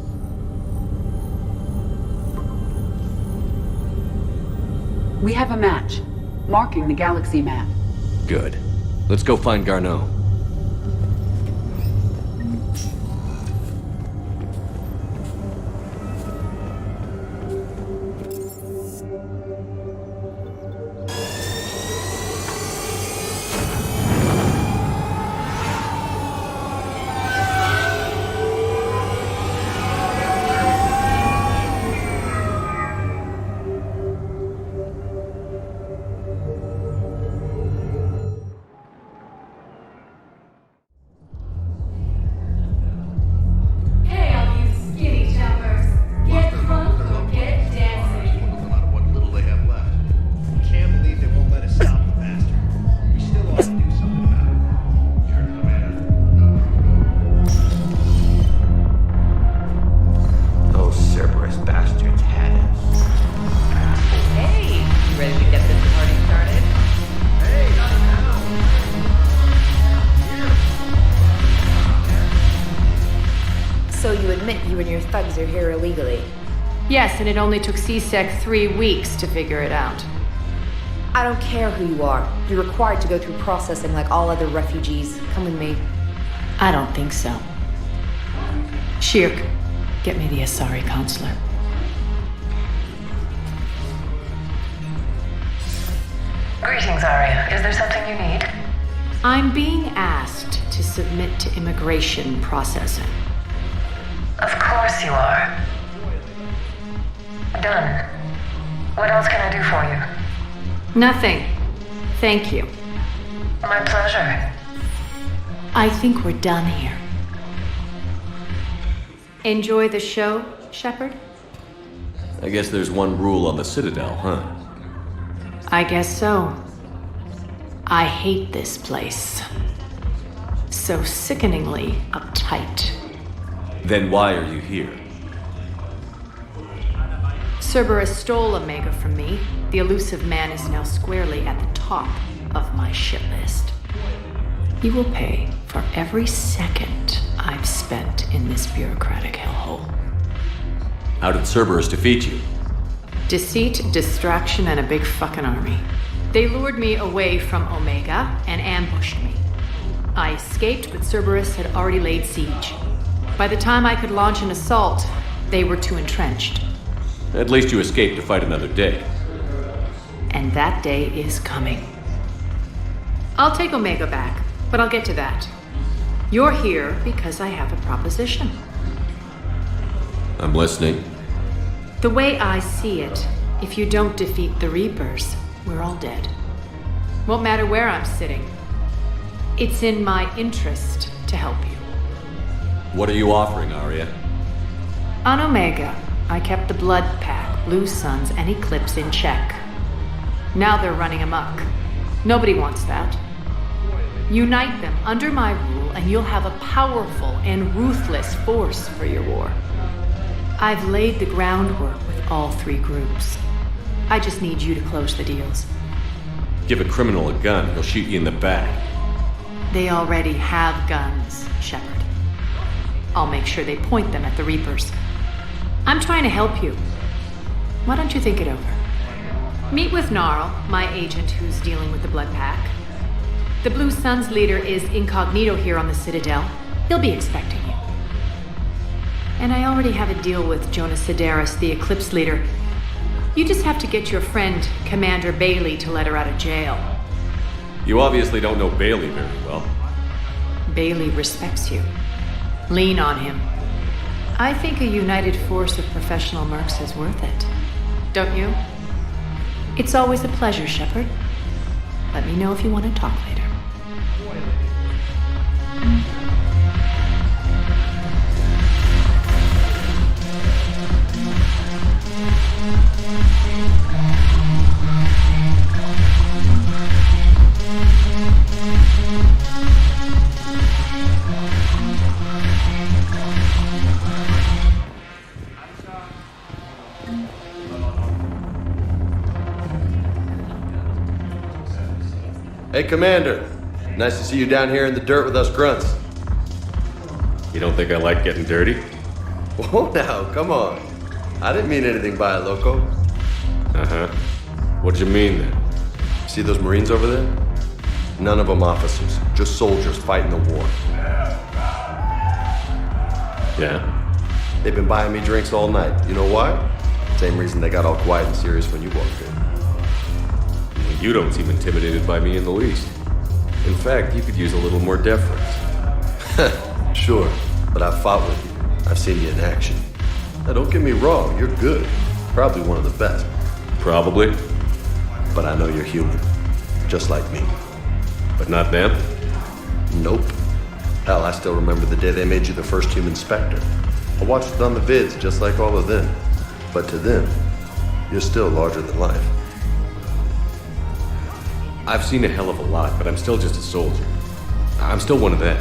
S15: We have a match, marking the galaxy map.
S4: Good. Let's go find Garneau.
S18: Yes, and it only took CSEC 3 weeks to figure it out.
S10: I don't care who you are. You're required to go through processing like all other refugees. Come with me.
S18: I don't think so. Shirk, get me the Asari consular.
S12: Greetings, Arya. Is there something you need?
S18: I'm being asked to submit to immigration processing.
S12: Of course you are. Done. What else can I do for you?
S18: Nothing. Thank you.
S12: My pleasure.
S18: I think we're done here. Enjoy the show, Shepard?
S4: I guess there's one rule on the Citadel, huh?
S18: I guess so. I hate this place. So sickeningly uptight.
S4: Then why are you here?
S18: Cerberus stole Omega from me. The elusive man is now squarely at the top of my shit list. He will pay for every second I've spent in this bureaucratic hellhole.
S4: How did Cerberus defeat you?
S18: Deceit, distraction, and a big fucking army. They lured me away from Omega and ambushed me. I escaped, but Cerberus had already laid siege. By the time I could launch an assault, They were too entrenched.
S4: At least you escaped to fight another day.
S18: And that day is coming. I'll take Omega back, but I'll get to that. You're here because I have a proposition.
S4: I'm listening.
S18: The way I see it, if you don't defeat the Reapers, we're all dead. Won't matter where I'm sitting. It's in my interest to help you.
S4: What are you offering, Arya?
S18: On Omega, I kept the Blood Pack, Blue Suns, and Eclipse in check. Now they're running amok. Nobody wants that. Unite them under my rule, and you'll have a powerful and ruthless force for your war. I've laid the groundwork with all three groups. I just need you to close the deals.
S4: Give a criminal a gun, he'll shoot you in the back.
S18: They already have guns, Shepard. I'll make sure they point them at the Reapers. I'm trying to help you. Why don't you think it over? Meet with Gnarl, my agent who's dealing with the Blood Pack. The Blue Suns leader is incognito here on the Citadel. He'll be expecting you. And I already have a deal with Jonas Sedaris, the Eclipse leader. You just have to get your friend, Commander Bailey, to let her out of jail.
S4: You obviously don't know Bailey very well.
S18: Bailey respects you. Lean on him. I think a united force of professional mercs is worth it. Don't you? It's always a pleasure, Shepard. Let me know if you want to talk later.
S19: Hey, Commander. Nice to see you down here in the dirt with us grunts.
S4: You don't think I like getting dirty?
S19: Whoa, now, come on. I didn't mean anything by it, Loco.
S4: Uh-huh. What'd you mean, then?
S19: See those Marines over there? None of them officers, just soldiers fighting the war.
S4: Yeah?
S19: They've been buying me drinks all night. You know why? Same reason they got all quiet and serious when you walked in.
S4: Well, you don't seem intimidated by me in the least. In fact, you could use a little more deference.
S19: Sure, but I've fought with you. I've seen you in action. Now, don't get me wrong, you're good. Probably one of the best.
S4: Probably.
S19: But I know you're human. Just like me.
S4: But not them?
S19: Nope. Hell, I still remember the day they made you the first human Spectre. I watched it on the vids, just like all of them. But to them, you're still larger than life.
S4: I've seen a hell of a lot, but I'm still just a soldier. I'm still one of them.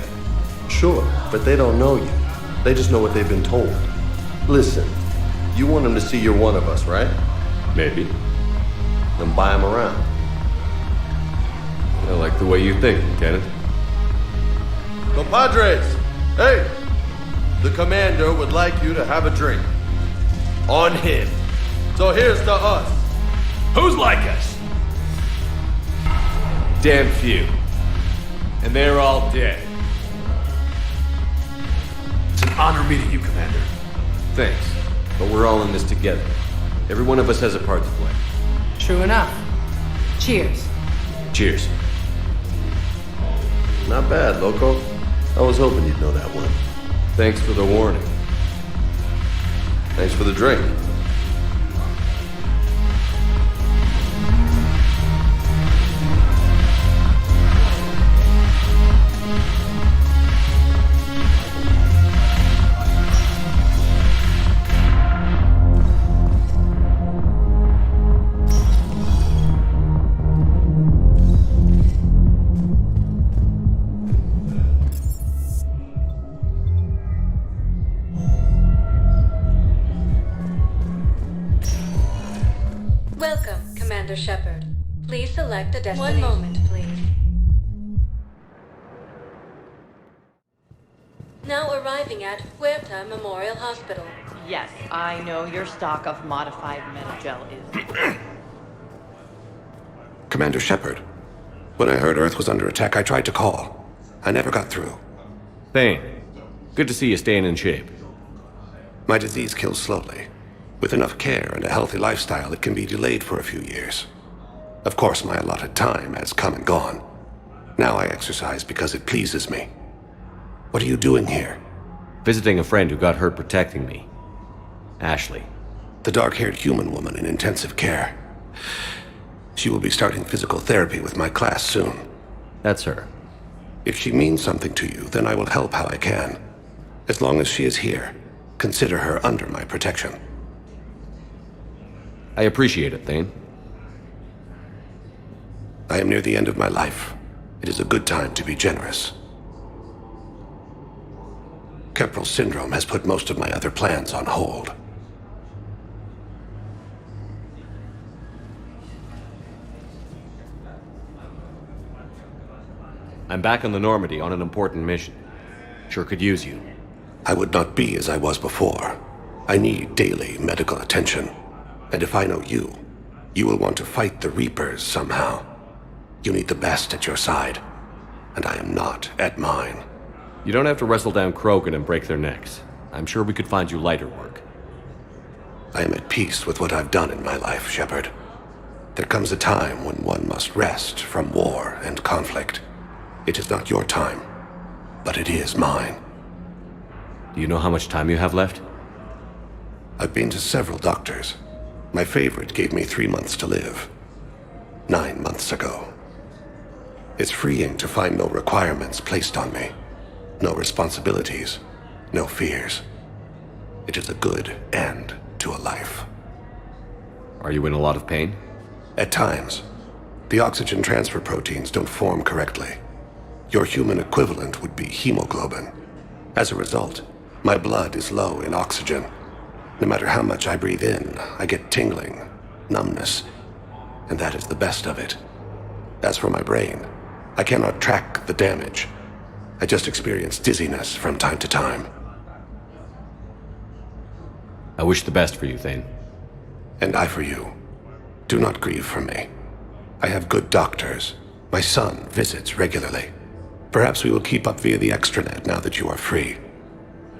S19: Sure, but they don't know you. They just know what they've been told. Listen, you want them to see you're one of us, right?
S4: Maybe.
S19: Then buy them around.
S4: I like the way you think, Lieutenant.
S19: Compadres! Hey! The commander would like you to have a drink. On him. So here's to us.
S4: Who's like us? Damn few. And they're all dead. It's an honor meeting you, Commander. Thanks. But we're all in this together. Every one of us has a part to play.
S10: True enough. Cheers.
S4: Cheers.
S19: Not bad, Loco. I was hoping you'd know that one.
S4: Thanks for the warning.
S19: Thanks for the drink.
S20: Welcome, Commander Shepard. Please select a destination. One moment, please. Now arriving at Huerta Memorial Hospital.
S21: Yes, I know your stock of modified Metagel is...
S16: Commander Shepard, when I heard Earth was under attack, I tried to call. I never got through.
S4: Thane, good to see you staying in shape.
S3: My disease kills slowly. With enough care and a healthy lifestyle, it can be delayed for a few years. Of course, my allotted time has come and gone. Now I exercise because it pleases me. What are you doing here?
S4: Visiting a friend who got hurt protecting me. Ashley.
S3: The dark-haired human woman in intensive care. She will be starting physical therapy with my class soon.
S4: That's her.
S3: If she means something to you, then I will help how I can. As long as she is here, consider her under my protection.
S4: I appreciate it, Thane.
S3: I am near the end of my life. It is a good time to be generous. Kepral syndrome has put most of my other plans on hold.
S4: I'm back on the Normandy on an important mission. Sure could use you.
S3: I would not be as I was before. I need daily medical attention. And if I know you, you will want to fight the Reapers somehow. You need the best at your side, and I am not at mine.
S4: You don't have to wrestle down Krogan and break their necks. I'm sure we could find you lighter work.
S3: I am at peace with what I've done in my life, Shepard. There comes a time when one must rest from war and conflict. It is not your time, but it is mine.
S4: Do you know how much time you have left?
S3: I've been to several doctors. My favorite gave me 3 months to live. 9 months ago. It's freeing to find no requirements placed on me. No responsibilities. No fears. It is a good end to a life.
S4: Are you in a lot of pain?
S3: At times. The oxygen transfer proteins don't form correctly. Your human equivalent would be hemoglobin. As a result, my blood is low in oxygen. No matter how much I breathe in, I get tingling, numbness, and that is the best of it. As for my brain, I cannot track the damage. I just experience dizziness from time to time.
S4: I wish the best for you, Thane.
S3: And I for you. Do not grieve for me. I have good doctors. My son visits regularly. Perhaps we will keep up via the extranet now that you are free.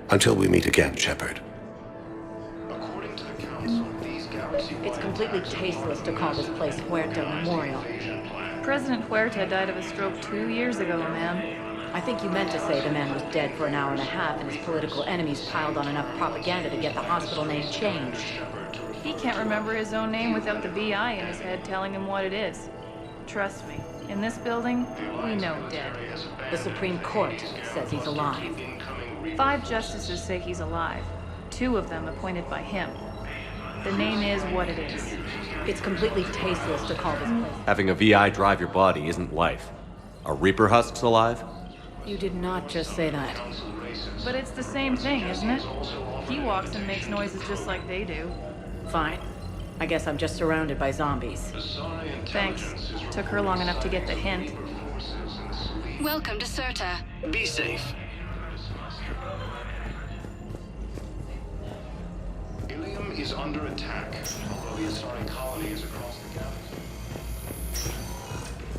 S3: Until we meet again, Shepard.
S21: It's completely tasteless to call this place Huerta Memorial.
S22: President Huerta died of a stroke 2 years ago, ma'am.
S21: I think you meant to say the man was dead for an hour and a half and his political enemies piled on enough propaganda to get the hospital name changed.
S22: He can't remember his own name without the BI in his head telling him what it is. Trust me, in this building, we know dead.
S21: The Supreme Court says he's alive.
S22: 5 justices say he's alive. 2 of them appointed by him. The name is what it is.
S21: It's completely tasteless to call this place.
S4: Having a VI drive your body isn't life. Are Reaper husks alive?
S21: You did not just say that.
S22: But it's the same thing, isn't it? He walks and makes noises just like they do.
S21: Fine. I guess I'm just surrounded by zombies.
S22: Thanks. Took her long enough to get the hint.
S20: Welcome to Serta.
S13: Be safe.
S17: Ilium is under attack, although the Asari colony is across the galaxy.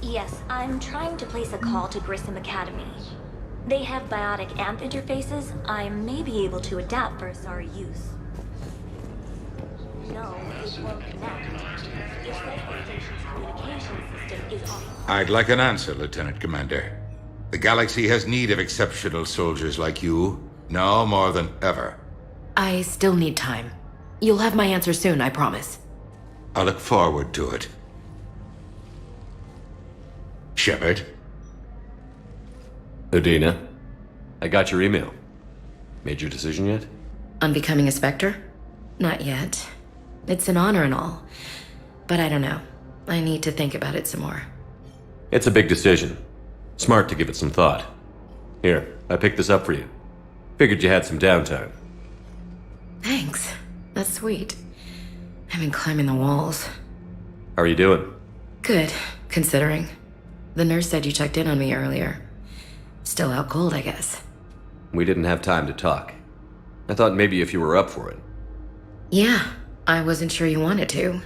S23: Yes, I'm trying to place a call to Grissom Academy. They have biotic amp interfaces. I may be able to adapt for Asari use. No, it won't connect. Its Federal Station's communication system is off.
S24: I'd like an answer, Lieutenant Commander. The galaxy has need of exceptional soldiers like you, now more than ever.
S25: I still need time. You'll have my answer soon, I promise.
S24: I look forward to it. Shepard?
S4: Udina, I got your email. Made your decision yet?
S25: On becoming a Spectre? Not yet. It's an honor and all. But I don't know. I need to think about it some more.
S4: It's a big decision. Smart to give it some thought. Here, I picked this up for you. Figured you had some downtime.
S25: Thanks. That's sweet. I've been climbing the walls.
S4: How are you doing?
S25: Good, considering. The nurse said you checked in on me earlier. Still out cold, I guess.
S4: We didn't have time to talk. I thought maybe if you were up for it.
S25: Yeah, I wasn't sure you wanted to.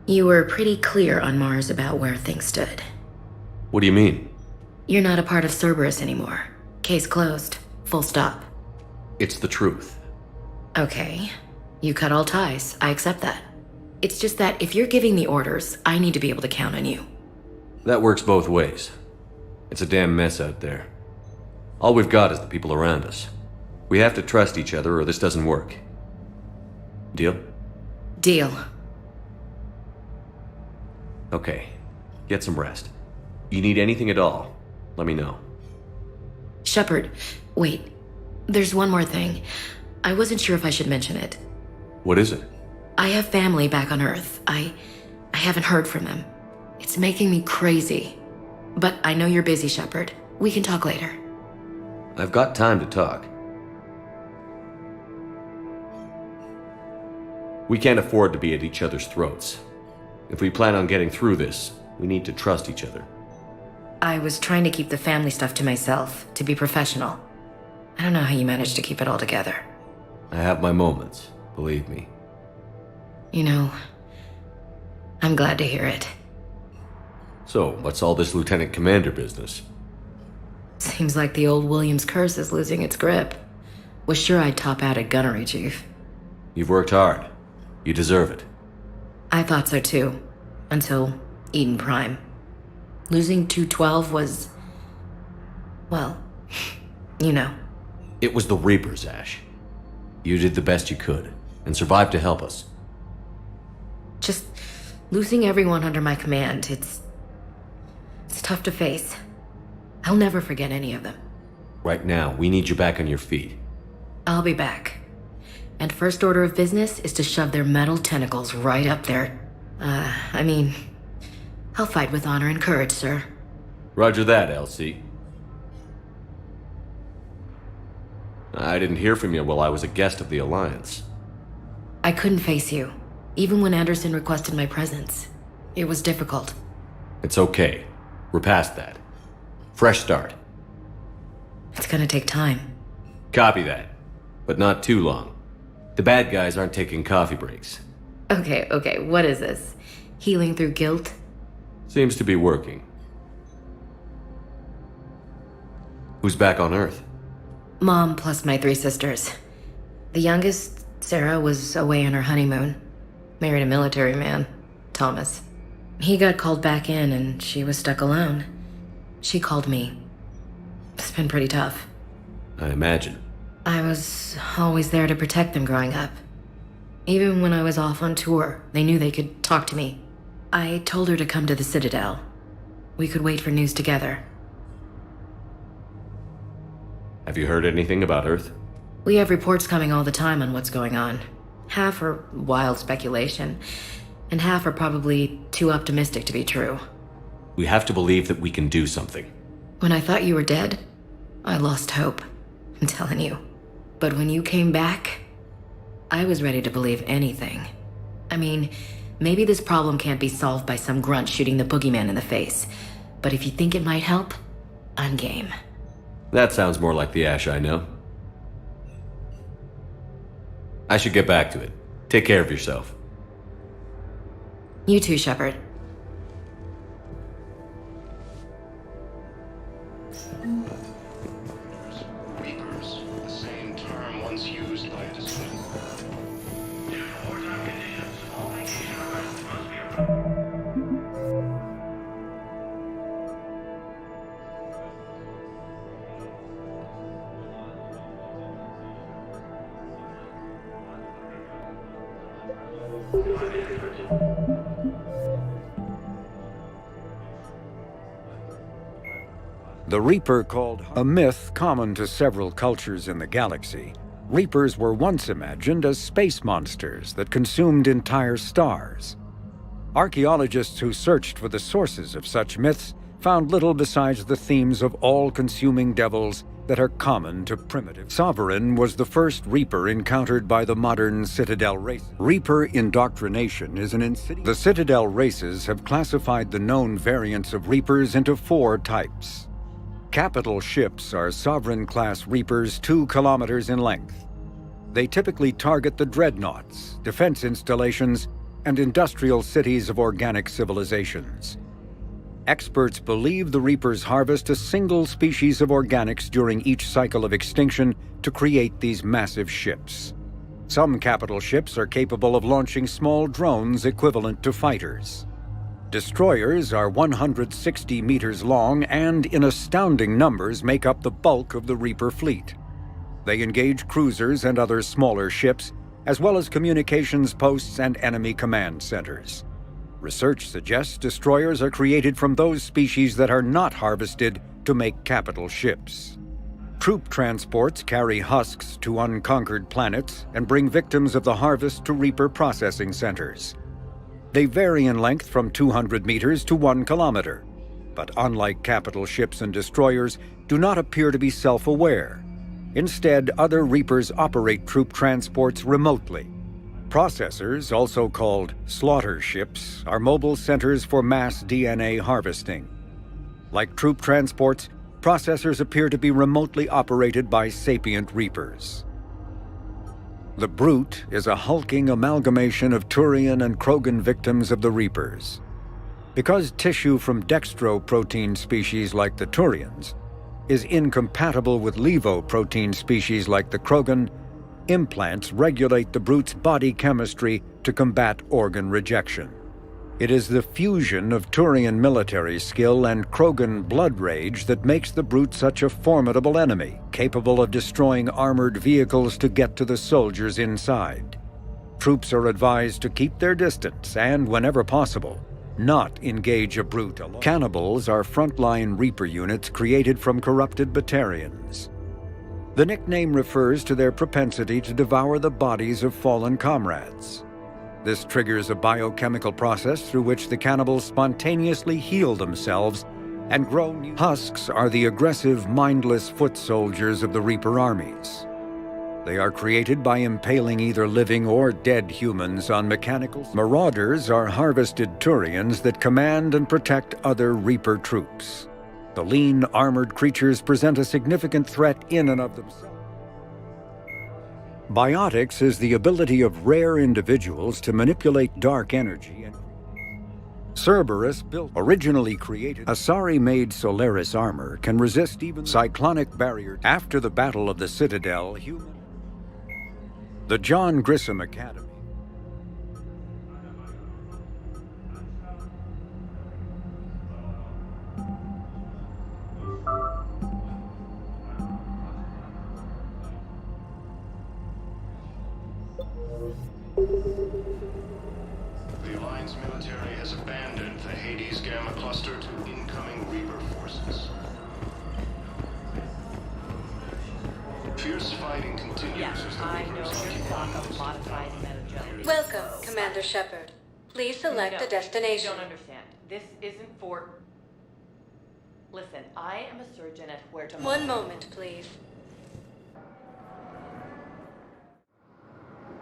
S25: You were pretty clear on Mars about where things stood.
S4: What do you mean?
S25: You're not a part of Cerberus anymore. Case closed. Full stop.
S4: It's the truth.
S25: Okay. You cut all ties. I accept that. It's just that if you're giving the orders, I need to be able to count on you.
S4: That works both ways. It's a damn mess out there. All we've got is the people around us. We have to trust each other or this doesn't work. Deal?
S25: Deal.
S4: Okay. Get some rest. You need anything at all, let me know.
S25: Shepard, wait. There's one more thing. I wasn't sure if I should mention it.
S4: What is it?
S25: I have family back on Earth. I haven't heard from them. It's making me crazy. But I know you're busy, Shepard. We can talk later.
S4: I've got time to talk. We can't afford to be at each other's throats. If we plan on getting through this, we need to trust each other.
S25: I was trying to keep the family stuff to myself, to be professional. I don't know how you managed to keep it all together.
S4: I have my moments, believe me.
S25: You know, I'm glad to hear it.
S4: So, what's all this Lieutenant Commander business?
S25: Seems like the old Williams curse is losing its grip. Was sure I'd top out at gunnery, Chief.
S4: You've worked hard. You deserve it.
S25: I thought so too. Until Eden Prime. Losing 212 was... well, you know.
S4: It was the Reapers, Ash. You did the best you could, and survived to help us.
S25: Just losing everyone under my command, it's tough to face. I'll never forget any of them.
S4: Right now, we need you back on your feet.
S25: I'll be back. And first order of business is to shove their metal tentacles right up there. I'll fight with honor and courage, sir.
S4: Roger that, Elsie. I didn't hear from you while I was a guest of the Alliance.
S25: I couldn't face you, even when Anderson requested my presence. It was difficult.
S4: It's okay. We're past that. Fresh start.
S25: It's gonna take time.
S4: Copy that. But not too long. The bad guys aren't taking coffee breaks.
S25: Okay, what is this? Healing through guilt?
S4: Seems to be working. Who's back on Earth?
S25: Mom plus my 3 sisters. The youngest, Sarah, was away on her honeymoon. Married a military man, Thomas. He got called back in and she was stuck alone. She called me. It's been pretty tough.
S4: I imagine.
S25: I was always there to protect them growing up. Even when I was off on tour, they knew they could talk to me. I told her to come to the Citadel. We could wait for news together.
S4: Have you heard anything about Earth?
S25: We have reports coming all the time on what's going on. Half are wild speculation, and half are probably too optimistic to be true.
S4: We have to believe that we can do something.
S25: When I thought you were dead, I lost hope. I'm telling you. But when you came back, I was ready to believe anything. Maybe this problem can't be solved by some grunt shooting the boogeyman in the face. But if you think it might help, I'm game.
S4: That sounds more like the Ash I know. I should get back to it. Take care of yourself.
S25: You too, Shepard.
S17: Reapers, the same term once used by a discipline.
S1: The Reaper called a myth common to several cultures in the galaxy. Reapers were once imagined as space monsters that consumed entire stars. Archaeologists who searched for the sources of such myths found little besides the themes of all-consuming devils that are common to primitive. Sovereign was the first Reaper encountered by the modern Citadel race. Reaper indoctrination is an insidious. The Citadel races have classified the known variants of Reapers into 4 types. Capital ships are Sovereign-class Reapers 2 kilometers in length. They typically target the dreadnoughts, defense installations, and industrial cities of organic civilizations. Experts believe the Reapers harvest a single species of organics during each cycle of extinction to create these massive ships. Some capital ships are capable of launching small drones equivalent to fighters. Destroyers are 160 meters long and, in astounding numbers, make up the bulk of the Reaper fleet. They engage cruisers and other smaller ships, as well as communications posts and enemy command centers. Research suggests destroyers are created from those species that are not harvested to make capital ships. Troop transports carry husks to unconquered planets and bring victims of the harvest to Reaper processing centers. They vary in length from 200 meters to 1 kilometer, but unlike capital ships and destroyers, do not appear to be self-aware. Instead, other Reapers operate troop transports remotely. Processors, also called slaughter ships, are mobile centers for mass DNA harvesting. Like troop transports, processors appear to be remotely operated by sapient Reapers. The Brute is a hulking amalgamation of Turian and Krogan victims of the Reapers. Because tissue from dextroprotein species like the Turians is incompatible with levoprotein species like the Krogan, implants regulate the Brute's body chemistry to combat organ rejection. It is the fusion of Turian military skill and Krogan blood rage that makes the Brute such a formidable enemy, capable of destroying armored vehicles to get to the soldiers inside. Troops are advised to keep their distance and, whenever possible, not engage a Brute alone. Cannibals are frontline Reaper units created from corrupted Batarians. The nickname refers to their propensity to devour the bodies of fallen comrades. This triggers a biochemical process through which the cannibals spontaneously heal themselves and grow new. Husks are the aggressive, mindless foot soldiers of the Reaper armies. They are created by impaling either living or dead humans on mechanical. Marauders are harvested Turians that command and protect other Reaper troops. The lean, armored creatures present a significant threat in and of themselves. Biotics is the ability of rare individuals to manipulate dark energy. Cerberus, originally created, Asari-made Solaris armor can resist even cyclonic barrier. After the Battle of the Citadel, the John Grissom Academy.
S2: The Alliance military has abandoned the Hades Gamma cluster to incoming Reaper forces. Fierce fighting continues as the Reapers occupy.
S20: Welcome, Commander Shepard. Please select a destination.
S5: You don't understand. This isn't for... Listen, I am a surgeon at Huerta.
S20: One moment, please.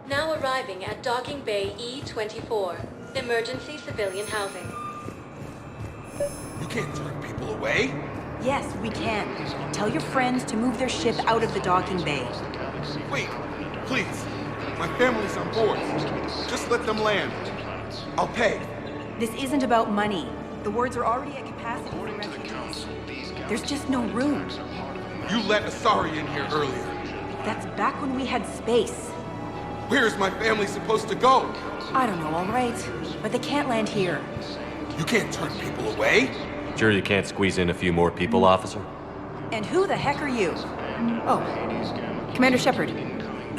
S20: Now arriving at Docking Bay E-24, emergency civilian housing.
S7: You can't turn people away.
S8: Yes, we can. Tell your friends to move their ship out of the docking bay.
S7: Wait, please. My family's on board. Just let them land. I'll pay.
S8: This isn't about money. The wards are already at capacity for refugees. There's just no room.
S7: You let Asari in here earlier.
S8: That's back when we had space.
S7: Where is my family supposed to go?
S8: I don't know, all right. But they can't land here.
S7: You can't turn people away.
S4: Sure you can't squeeze in a few more people, officer?
S8: And who the heck are you? Oh, Commander Shepard.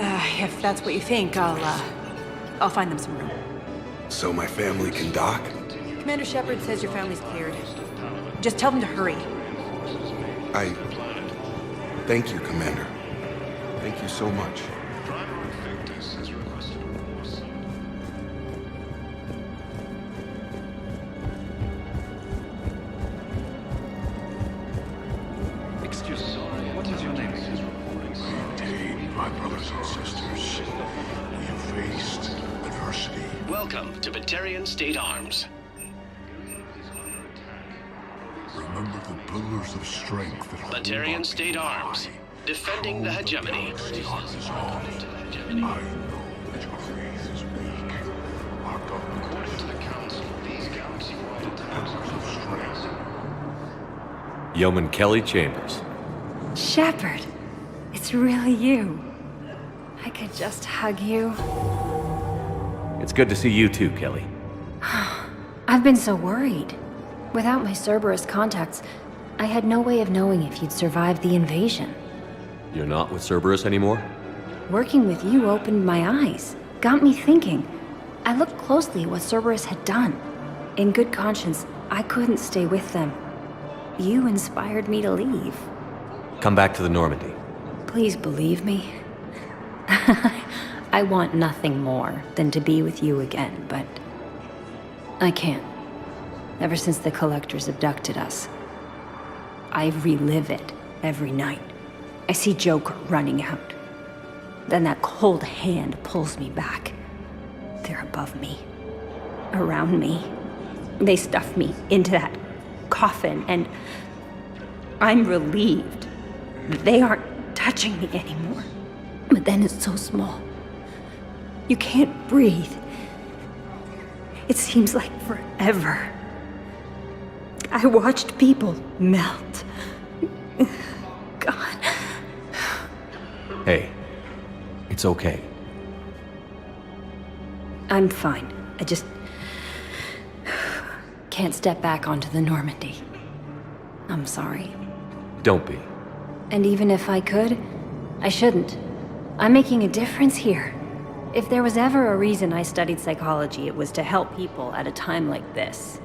S8: If that's what you think, I'll find them some room.
S7: So my family can dock?
S8: Commander Shepard says your family's cleared. Just tell them to hurry.
S7: Thank you, Commander. Thank you so much.
S2: What is your name? Indeed, my brothers and sisters. We have faced adversity.
S11: Welcome to Batarian State Arms.
S2: Remember the pillars of strength that
S11: Batarian State Arms. Defending the hegemony.
S2: I know that your faith is weak. Our government, according to the Council, these galaxy pillars of strength.
S4: Yeoman Kelly Chambers.
S26: Shepard, it's really you. I
S6: could just hug you.
S4: It's good to see you too, Kelly.
S6: I've been so worried. Without my Cerberus contacts, I had no way of knowing if you'd survived the invasion.
S4: You're not with Cerberus anymore?
S6: Working with you opened my eyes, got me thinking. I looked closely at what Cerberus had done. In good conscience, I couldn't stay with them. You inspired me to leave.
S4: Come back to the Normandy.
S6: Please believe me. I want nothing more than to be with you again, but I can't. Ever since the Collectors abducted us, I relive it every night. I see Joker running out. Then that cold hand pulls me back. They're above me, around me. They stuff me into that coffin, and I'm relieved. They aren't touching me anymore. But then it's so small. You can't breathe. It seems like forever. I watched people melt. God.
S4: Hey, it's okay.
S6: I'm fine. I just can't step back onto the Normandy. I'm sorry.
S4: Don't be.
S6: And even if I could, I shouldn't. I'm making a difference here. If there was ever a reason I studied psychology, it was to help people at a time like this.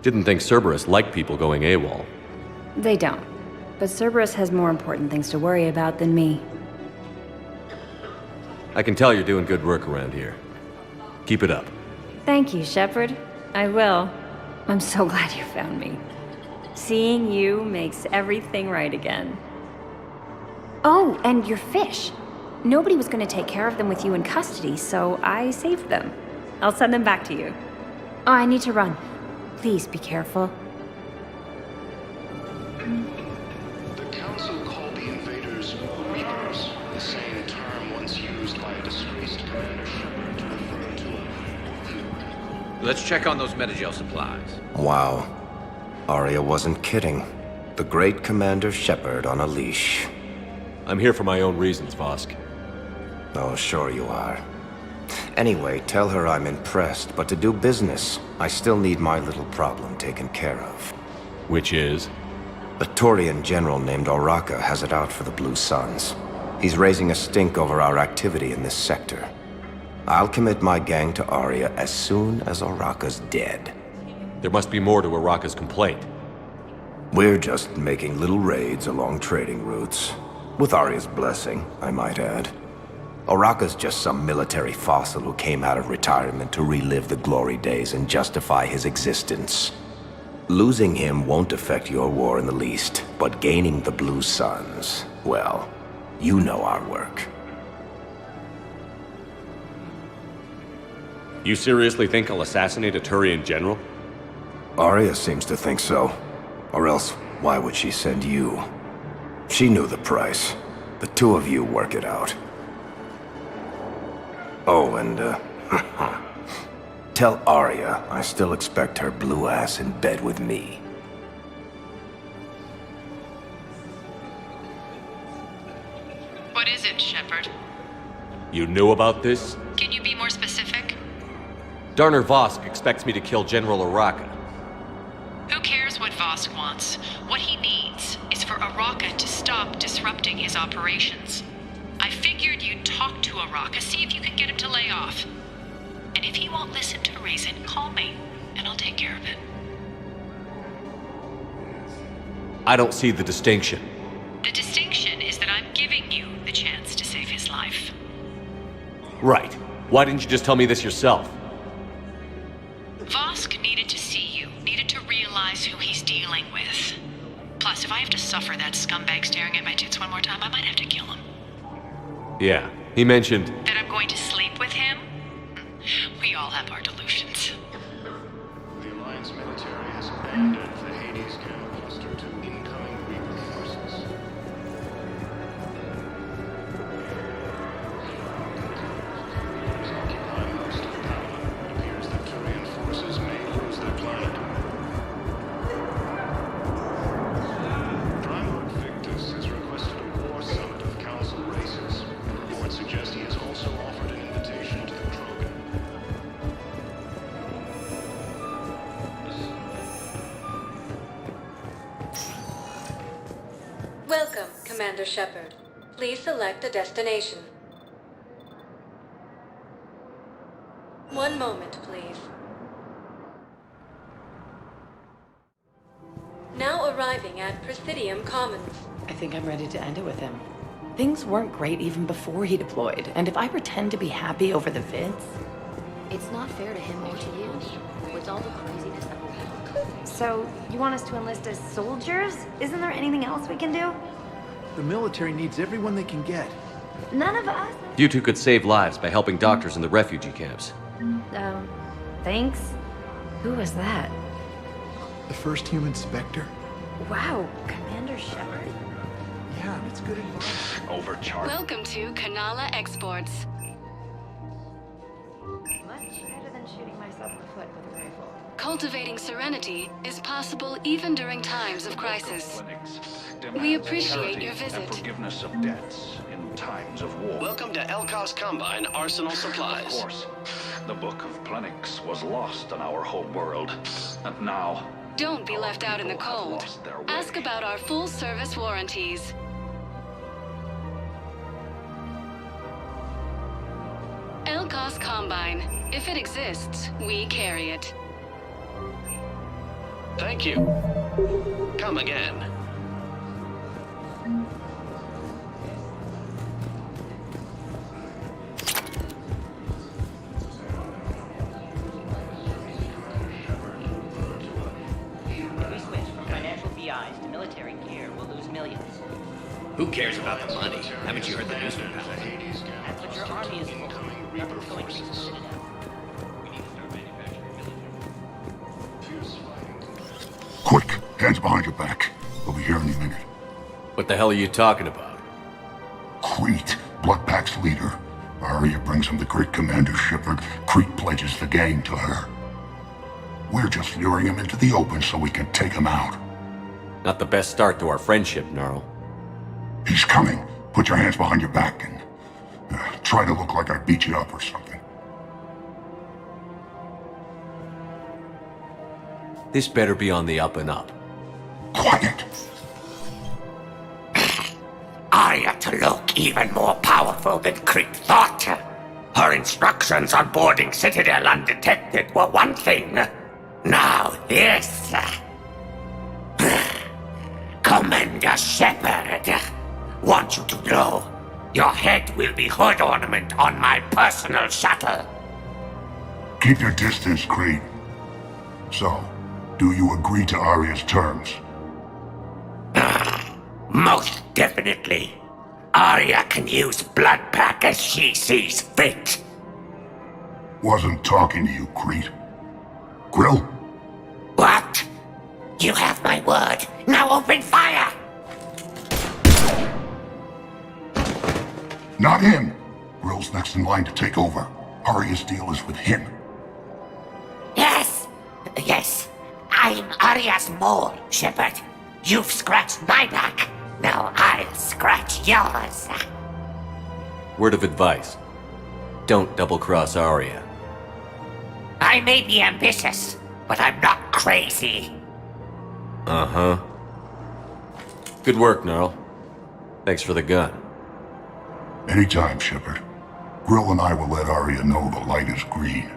S4: Didn't think Cerberus liked people going AWOL.
S6: They don't. But Cerberus has more important things to worry about than me.
S4: I can tell you're doing good work around here. Keep it up.
S6: Thank you, Shepard. I will. I'm so glad you found me. Seeing you makes everything right again. Oh, and your fish. Nobody was going to take care of them with you in custody, so I saved them. I'll send them back to you. Oh, I need to run. Please be careful.
S2: The Council called the invaders Reapers, the same term once used by a disgraced Commander Shepard to refer to him.
S13: Let's check on those Metagel supplies.
S9: Wow. Arya wasn't kidding. The great Commander Shepard on a leash.
S4: I'm here for my own reasons, Vosk.
S9: Oh, sure you are. Anyway, tell her I'm impressed, but to do business, I still need my little problem taken care of.
S4: Which is?
S9: A Turian general named Oraka has it out for the Blue Suns. He's raising a stink over our activity in this sector. I'll commit my gang to Arya as soon as Oraka's dead.
S4: There must be more to Oraka's complaint.
S9: We're just making little raids along trading routes. With Arya's blessing, I might add. Oraka's just some military fossil who came out of retirement to relive the glory days and justify his existence. Losing him won't affect your war in the least, but gaining the Blue Suns, well, you know our work.
S4: You seriously think I'll assassinate a Turian general?
S9: Arya seems to think so. Or else, why would she send you? She knew the price. The two of you work it out. Oh, and, tell Arya I still expect her blue ass in bed with me.
S18: What is it, Shepard?
S4: You knew about this?
S18: Can you be more specific?
S4: Darner Vosk expects me to kill General Oraka.
S18: Who cares what Vosk wants? What he needs is for Oraka to stop disrupting his operations. I figured you'd talk to Oraka, see if you can get him to lay off. And if he won't listen to reason, call me, and I'll take care of it.
S4: I don't see the distinction.
S18: The distinction is that I'm giving you the chance to save his life.
S4: Right. Why didn't you just tell me this yourself?
S18: Vosk needed to see you, needed to realize who he's dealing with. Plus, if I have to suffer that scumbag staring at my tits one more time, I might have to kill him.
S4: Yeah, he mentioned...
S18: That I'm going to sleep with him? We all have our delusions.
S2: The Alliance military has abandoned the Hades camp cluster to incoming Reaper forces. Reapers occupy most of Pala. It appears that Turian forces may lose their planet. Primarch Victus has requested a war summit of Council races. Reports
S20: Commander Shepard. Please select a destination. One moment, please. Now arriving at Presidium Commons.
S5: I think I'm ready to end it with him. Things weren't great even before he deployed, and if I pretend to be happy over the vids...
S25: It's not fair to him or to you. With all the craziness that will happen.
S6: So, you want us to enlist as soldiers? Isn't there anything else we can do?
S10: The military needs everyone they can get.
S6: None of us?
S4: You two could save lives by helping doctors in the refugee camps.
S6: Thanks. Who was that?
S10: The first human Spectre?
S6: Wow, Commander Shepard?
S10: Yeah, it's good advice.
S12: Overcharged.
S20: Welcome to Kanala Exports.
S6: Much better than shooting myself in the foot with a rifle.
S20: Cultivating serenity is possible even during times of crisis. We appreciate your visit.
S12: And forgiveness of debts in times of war.
S11: Welcome to Elkos Combine Arsenal
S12: Of
S11: Supplies.
S12: course, the Book of Plenix was lost on our home world, and now
S20: Don't be left out in the cold. Ask about our full-service warranties. Elkos Combine. If it exists, we carry it.
S11: Thank you. Come again.
S14: If we switch from financial BIs to military gear, we'll lose millions.
S13: Who cares about the money? Haven't you heard the news from Pal?
S14: That's what your army is for. Nothing's going to be the Citadel.
S17: Quick, hands behind your back. We'll be here any minute.
S4: What the hell are you talking about?
S17: Crete, Bloodpack's leader. Arya brings him the great Commander Shepard. Crete pledges the gang to her. We're just luring him into the open so we can take him out.
S4: Not the best start to our friendship, Gnarl.
S17: He's coming. Put your hands behind your back and try to look like I beat you up or something.
S4: This better be on the up and up.
S17: Quiet!
S9: Arya to look even more powerful than Crete thought. Her instructions on boarding Citadel undetected were one thing. Now this. Commander Shepard, want you to know, your head will be hood ornament on my personal shuttle.
S17: Keep your distance, Crete. So, do you agree to Arya's terms?
S9: Most definitely. Arya can use Bloodpack as she sees fit.
S17: Wasn't talking to you, Crete. Grill?
S9: What? You have my word. Now open fire!
S17: Not him. Grill's next in line to take over. Arya's deal is with him.
S9: Yes. I'm Arya's mole, Shepard. You've scratched my back. Now I'll scratch yours.
S4: Word of advice. Don't double-cross Arya.
S9: I may be ambitious, but I'm not crazy.
S4: Uh-huh. Good work, Gnarl. Thanks for the gun.
S17: Anytime, Shepard. Grill and I will let Arya know the light is green.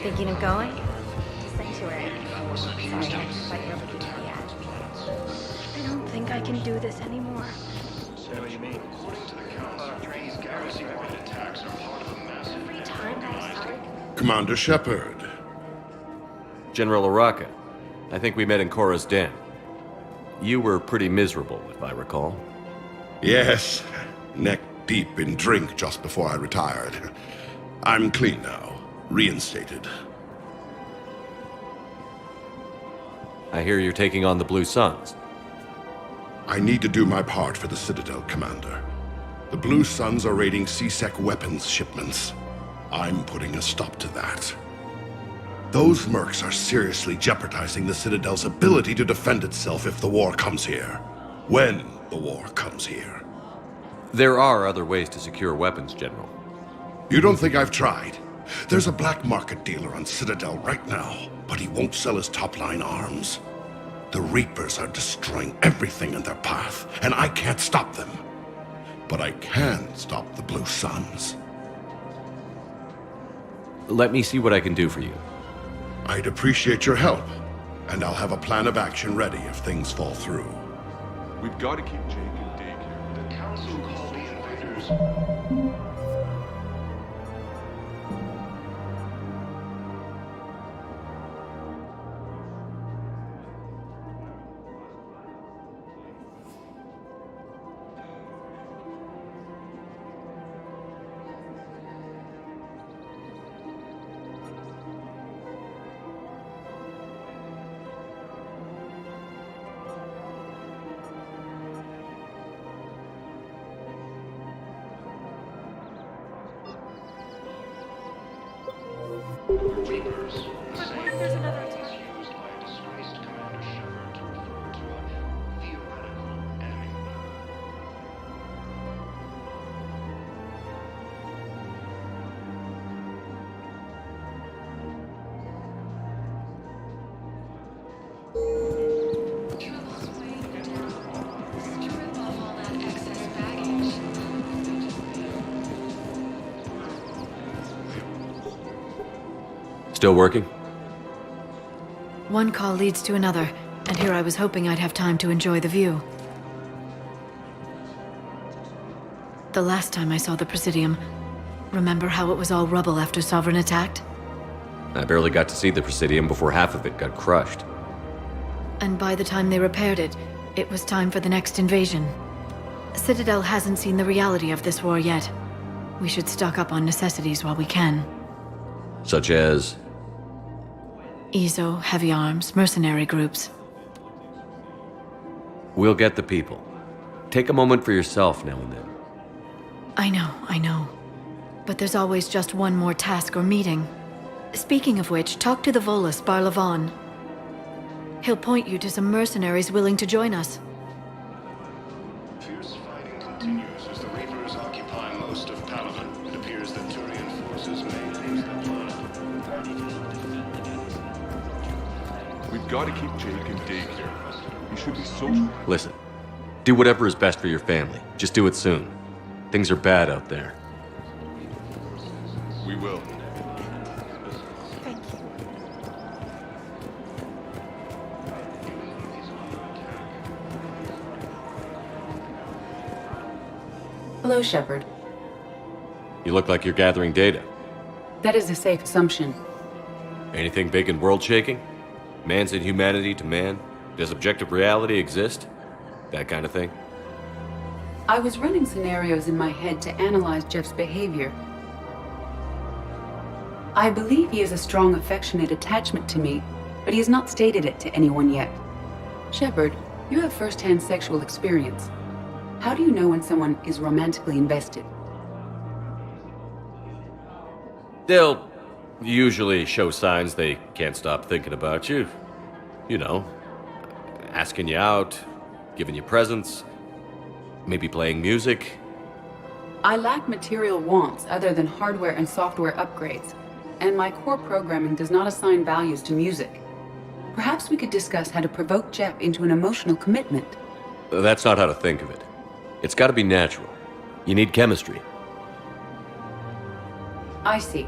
S6: Thinking of going? Sanctuary. Sorry, I don't think I can do this anymore.
S12: What do you mean?
S6: Every time I start...
S3: Commander Shepard.
S4: General Araka. I think we met in Korra's den. You were pretty miserable, if I recall.
S3: Yes, neck deep in drink just before I retired. I'm clean now. Reinstated.
S4: I hear you're taking on the Blue Suns.
S3: I need to do my part for the Citadel, Commander.
S15: The Blue Suns are raiding C-Sec weapons shipments. I'm putting a stop to that. Those mercs are seriously jeopardizing the Citadel's ability to defend itself if the war comes here. When the war comes here.
S4: There are other ways to secure weapons, General.
S15: You don't think I've tried? There's a black market dealer on Citadel right now, but he won't sell his top-line arms. The Reapers are destroying everything in their path, and I can't stop them. But I can stop the Blue Suns.
S4: Let me see what I can do for you.
S15: I'd appreciate your help, and I'll have a plan of action ready if things fall through.
S7: We've got to keep Jake in daycare.
S2: The Council called the invaders. Reapers, the same
S8: There's another attack.
S2: used by a disgraced Commander Shepard to refer to a theoretical enemy.
S4: Still working?
S8: One call leads to another, and here I was hoping I'd have time to enjoy the view. The last time I saw the Presidium, remember how it was all rubble after Sovereign attacked?
S4: I barely got to see the Presidium before half of it got crushed.
S8: And by the time they repaired it, it was time for the next invasion. Citadel hasn't seen the reality of this war yet. We should stock up on necessities while we can.
S4: Such as?
S8: EZO, heavy arms, mercenary groups.
S4: We'll get the people. Take a moment for yourself now and then.
S8: I know. But there's always just one more task or meeting. Speaking of which, talk to the Volus, Barlavon. He'll point you to some mercenaries willing to join us.
S2: Fierce fighting continues as the Reapers occupy most of Palaven. It appears that Turian forces may lose their blood.
S7: We've got to keep Jake in daycare. He should be so...
S4: Listen, do whatever is best for your family. Just do it soon. Things are bad out there.
S7: We will.
S8: Thank you.
S16: Hello, Shepard.
S4: You look like you're gathering data.
S16: That is a safe assumption.
S4: Anything big and world-shaking? Man's inhumanity to man? Does objective reality exist? That kind of thing?
S16: I was running scenarios in my head to analyze Jeff's behavior. I believe he has a strong affectionate attachment to me, but he has not stated it to anyone yet. Shepard, you have first-hand sexual experience. How do you know when someone is romantically invested?
S4: They'll usually show signs they can't stop thinking about you. You know, asking you out, giving you presents, maybe playing music.
S16: I lack material wants other than hardware and software upgrades, and my core programming does not assign values to music. Perhaps we could discuss how to provoke Jeff into an emotional commitment.
S4: That's not how to think of it. It's got to be natural. You need chemistry.
S16: I see.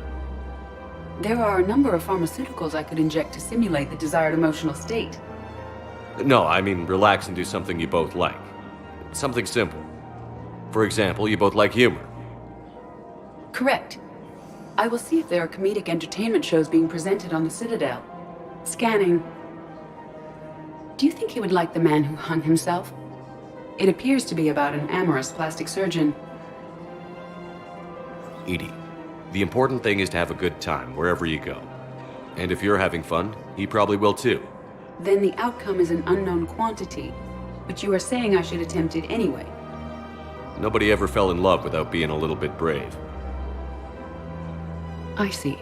S16: There are a number of pharmaceuticals I could inject to simulate the desired emotional state.
S4: No, I mean relax and do something you both like. Something simple. For example, you both like humor.
S16: Correct. I will see if there are comedic entertainment shows being presented on the Citadel. Scanning. Do you think he would like The Man Who Hung Himself? It appears to be about an amorous plastic surgeon.
S4: Edie, the important thing is to have a good time wherever you go. And if you're having fun, he probably will too.
S16: Then the outcome is an unknown quantity, but you are saying I should attempt it anyway.
S4: Nobody ever fell in love without being a little bit brave.
S16: I see.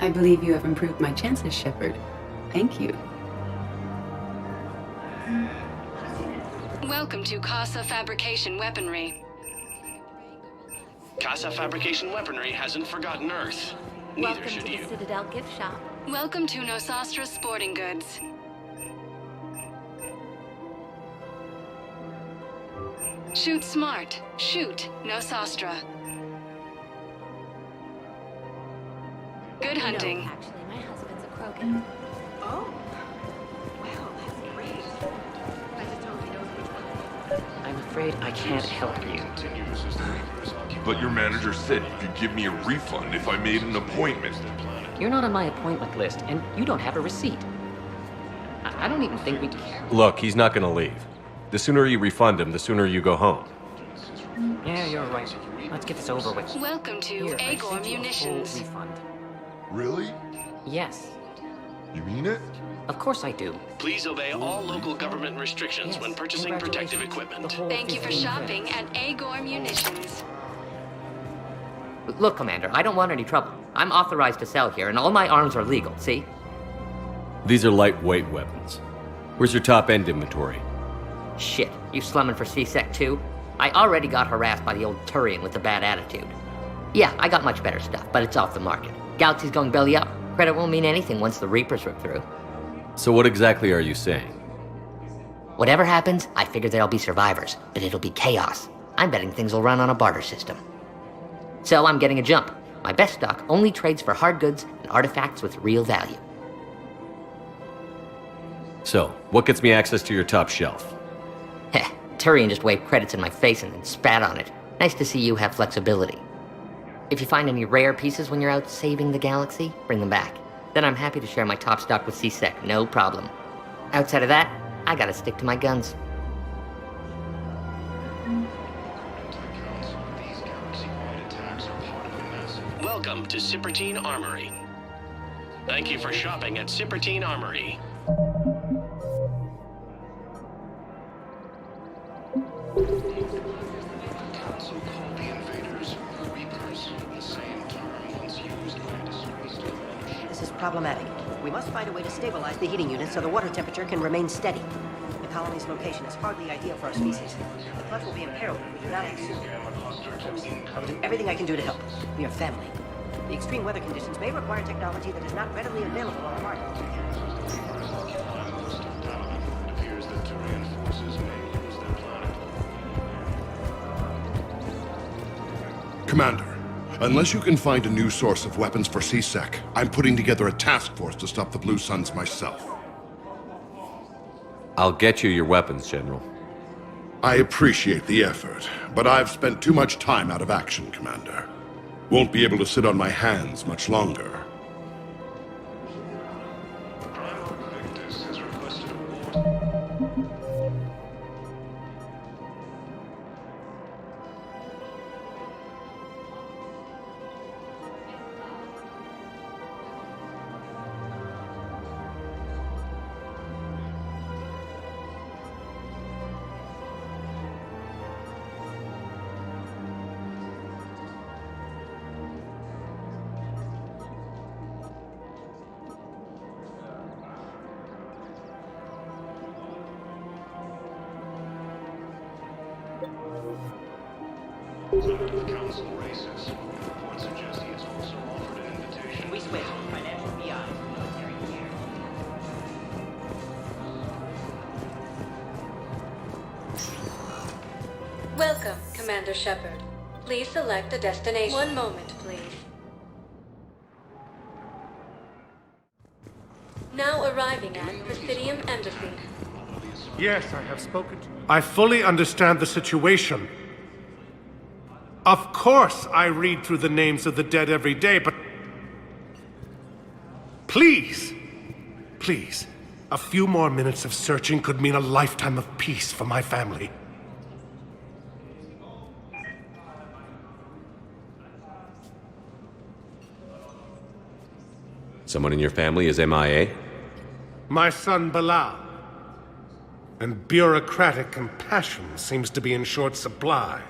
S16: I believe you have improved my chances, Shepard. Thank you.
S20: Welcome to Casa Fabrication Weaponry.
S11: Casa Fabrication Weaponry hasn't forgotten Earth. Neither
S20: Welcome
S11: should
S20: to
S11: you.
S20: the Citadel gift shop. Welcome to Nosastra Sporting Goods. Shoot smart. Shoot Nosastra. Good hunting.
S19: No, actually, my husband's a Krogan.
S14: Oh. Wow, that's great. I just hope he knows which one. I'm afraid I can't help you.
S17: But your manager said you could give me a refund if I made an appointment.
S14: You're not on my appointment list, and you don't have a receipt. I don't even think we...
S4: Look, he's not gonna leave. The sooner you refund him, the sooner you go home.
S14: Yeah, you're right. Let's get this over with.
S20: Welcome to
S14: Here, I
S20: Agor
S14: sent you a
S20: Munitions.
S14: full refund.
S17: Really?
S14: Yes.
S17: You mean it?
S14: Of course I do.
S11: Please obey all local government restrictions when purchasing protective equipment.
S20: Thank you for shopping at Agor Munitions.
S14: Look, Commander, I don't want any trouble. I'm authorized to sell here, and all my arms are legal, see?
S4: These are lightweight weapons. Where's your top-end inventory?
S14: Shit, you slumming for C-Sec too? I already got harassed by the old Turian with the bad attitude. Yeah, I got much better stuff, but it's off the market. Galaxy's going belly up. Credit won't mean anything once the Reapers rip through.
S4: So what exactly are you saying?
S14: Whatever happens, I figure there'll be survivors, but it'll be chaos. I'm betting things will run on a barter system. So I'm getting a jump. My best stock only trades for hard goods and artifacts with real value.
S4: So, what gets me access to your top shelf?
S14: Heh, Turian just waved credits in my face and then spat on it. Nice to see you have flexibility. If you find any rare pieces when you're out saving the galaxy, bring them back. Then I'm happy to share my top stock with C-Sec, no problem. Outside of that, I gotta stick to my guns.
S11: Welcome to Cypertine Armory. Thank you for shopping at Cypertine Armory.
S2: Council called the invaders Reapers, the same term once used by a disgraced commander.
S21: This is problematic. We must find a way to stabilize the heating unit so the water temperature can remain steady. The colony's location is hardly ideal for our species. The plot will be imperiled if we do not act soon. I will do everything I can do to help. We are family. The extreme weather conditions may require technology that is not readily available on the market.
S2: It appears that Turian forces may lose their planet.
S15: Commander, unless you can find a new source of weapons for C-Sec, I'm putting together a task force to stop the Blue Suns myself.
S4: I'll get you your weapons, General.
S15: I appreciate the effort, but I've spent too much time out of action, Commander. Won't be able to sit on my hands much longer.
S2: Victus has requested a war. The council races. Reports suggest he has also offered an invitation.
S14: We switch. Financial BI. Military gear.
S20: Welcome, Commander Shepard. Please select a destination. One moment, please. Now arriving at Presidium Embassy.
S22: Yes, I have spoken to you. I fully understand the situation. Of course I read through the names of the dead every day, but... Please! Please. A few more minutes of searching could mean a lifetime of peace for my family.
S4: Someone in your family is MIA?
S22: My son, Bilal. and bureaucratic compassion seems to be in short supply.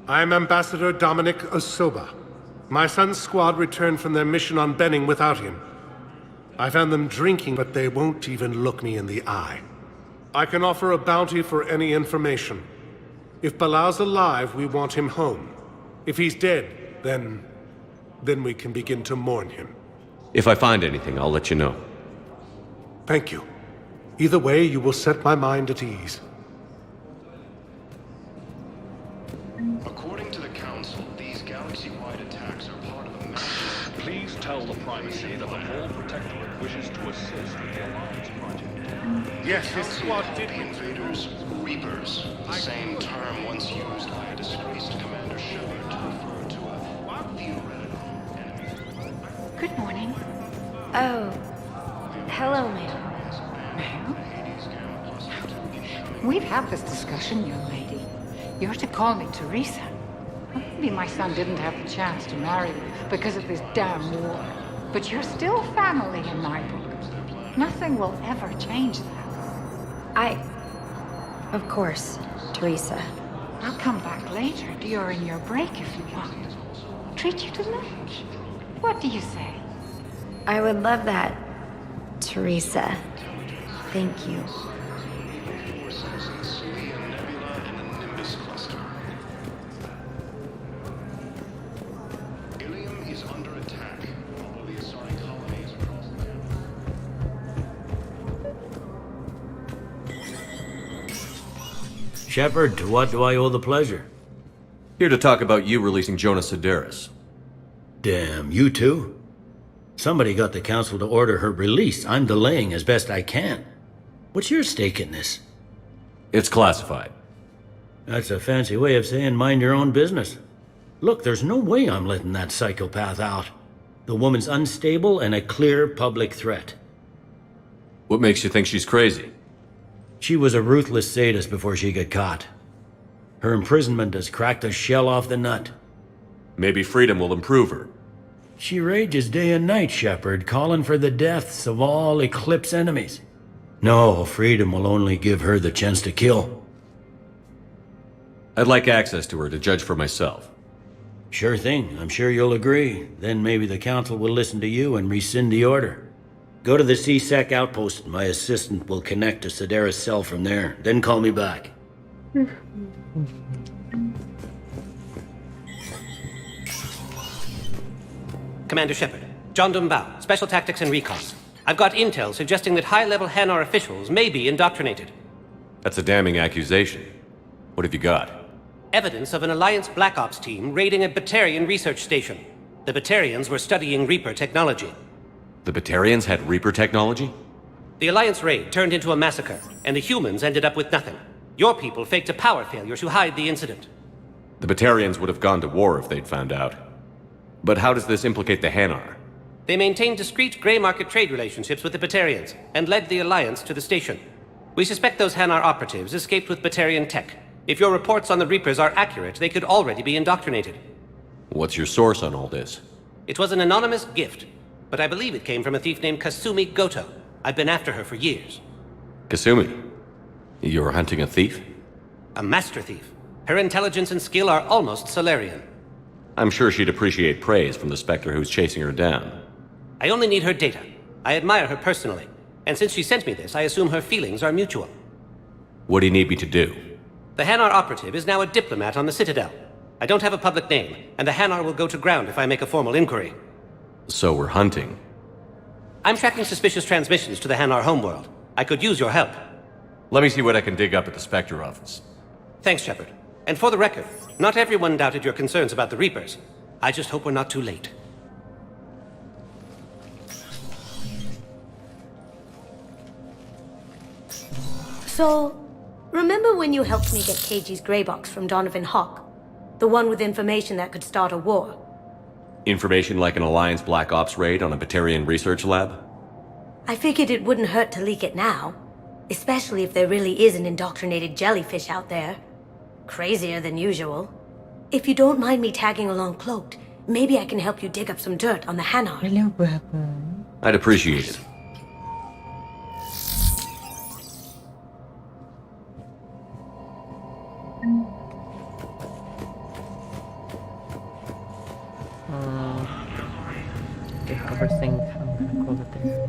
S22: I'm Ambassador Dominic Osoba. My son's squad returned from their mission on Benning without him. I found them drinking, but they won't even look me in the eye. I can offer a bounty for any information. If Bilal's alive, we want him home. If he's dead, then we can begin to mourn him.
S4: If I find anything, I'll let you know.
S22: Thank you. Either way, you will set my mind at ease.
S2: According to the Council, these galaxy-wide attacks are part of a massive...
S12: Please tell the Primacy that the Whole Protectorate wishes to assist with the Alliance project.
S22: Yes, his squad did...
S2: The invaders, Reapers, the same term once used by a disgraced Commander Shepard to refer to a theoretical enemy.
S1: Good morning.
S5: Oh. Hello, ma'am.
S1: We've had this discussion, young lady. You're to call me Teresa. Maybe my son didn't have the chance to marry you because of this damn war. But you're still family in my book. Nothing will ever change that.
S5: Of course, Teresa.
S1: I'll come back later during your break if you want. Treat you to lunch. What do you say?
S5: I would love that, Teresa. Thank you.
S18: Shepard, to what do I owe the pleasure?
S4: Here to talk about you releasing Jonas Sedaris.
S18: Damn, you too? Somebody got the Council to order her release. I'm delaying as best I can. What's your stake in this?
S4: It's classified.
S18: That's a fancy way of saying mind your own business. Look, there's no way I'm letting that psychopath out. The woman's unstable and a clear public threat.
S4: What makes you think she's crazy?
S18: She was a ruthless sadist before she got caught. Her imprisonment has cracked the shell off the nut.
S4: Maybe freedom will improve her.
S18: She rages day and night, Shepard, calling for the deaths of all Eclipse enemies. No, freedom will only give her the chance to kill.
S4: I'd like access to her to judge for myself.
S18: Sure thing, I'm sure you'll agree. Then maybe the Council will listen to you and rescind the order. Go to the C-Sec outpost. My assistant will connect to Sedaris' cell from there. Then call me back.
S23: Commander Shepard, John Dumbao, Special Tactics and Recon. I've got intel suggesting that high-level Hanar officials may be indoctrinated.
S4: That's a damning accusation. What have you got?
S23: Evidence of an Alliance Black Ops team raiding a Batarian research station. The Batarians were studying Reaper technology.
S4: The Batarians had Reaper technology?
S23: The Alliance raid turned into a massacre, and the humans ended up with nothing. Your people faked a power failure to hide the incident.
S4: The Batarians would have gone to war if they'd found out. But how does this implicate the Hanar?
S23: They maintained discreet gray market trade relationships with the Batarians, and led the Alliance to the station. We suspect those Hanar operatives escaped with Batarian tech. If your reports on the Reapers are accurate, they could already be indoctrinated.
S4: What's your source on all this?
S23: It was an anonymous gift, but I believe it came from a thief named Kasumi Goto. I've been after her for years.
S4: Kasumi? You're hunting a thief?
S23: A master thief. Her intelligence and skill are almost Solarian.
S4: I'm sure she'd appreciate praise from the Spectre who's chasing her down.
S23: I only need her data. I admire her personally, and since she sent me this, I assume her feelings are mutual.
S4: What do you need me to do?
S23: The Hanar operative is now a diplomat on the Citadel. I don't have a public name, and the Hanar will go to ground if I make a formal inquiry.
S4: So we're hunting.
S23: I'm tracking suspicious transmissions to the Hanar homeworld. I could use your help.
S4: Let me see what I can dig up at the Spectre office.
S23: Thanks, Shepard. And for the record, not everyone doubted your concerns about the Reapers. I just hope we're not too late.
S5: So, remember when you helped me get KG's grey box from Donovan Hawk? The one with information that could start a war?
S4: Information like an Alliance Black Ops raid on a Batarian research lab?
S5: I figured it wouldn't hurt to leak it now. Especially if there really is an indoctrinated jellyfish out there. Crazier than usual. If you don't mind me tagging along cloaked, Maybe I can help you dig up some dirt on the Hanar.
S4: I'd appreciate it.
S9: Okay, first thing, I'm gonna call it there.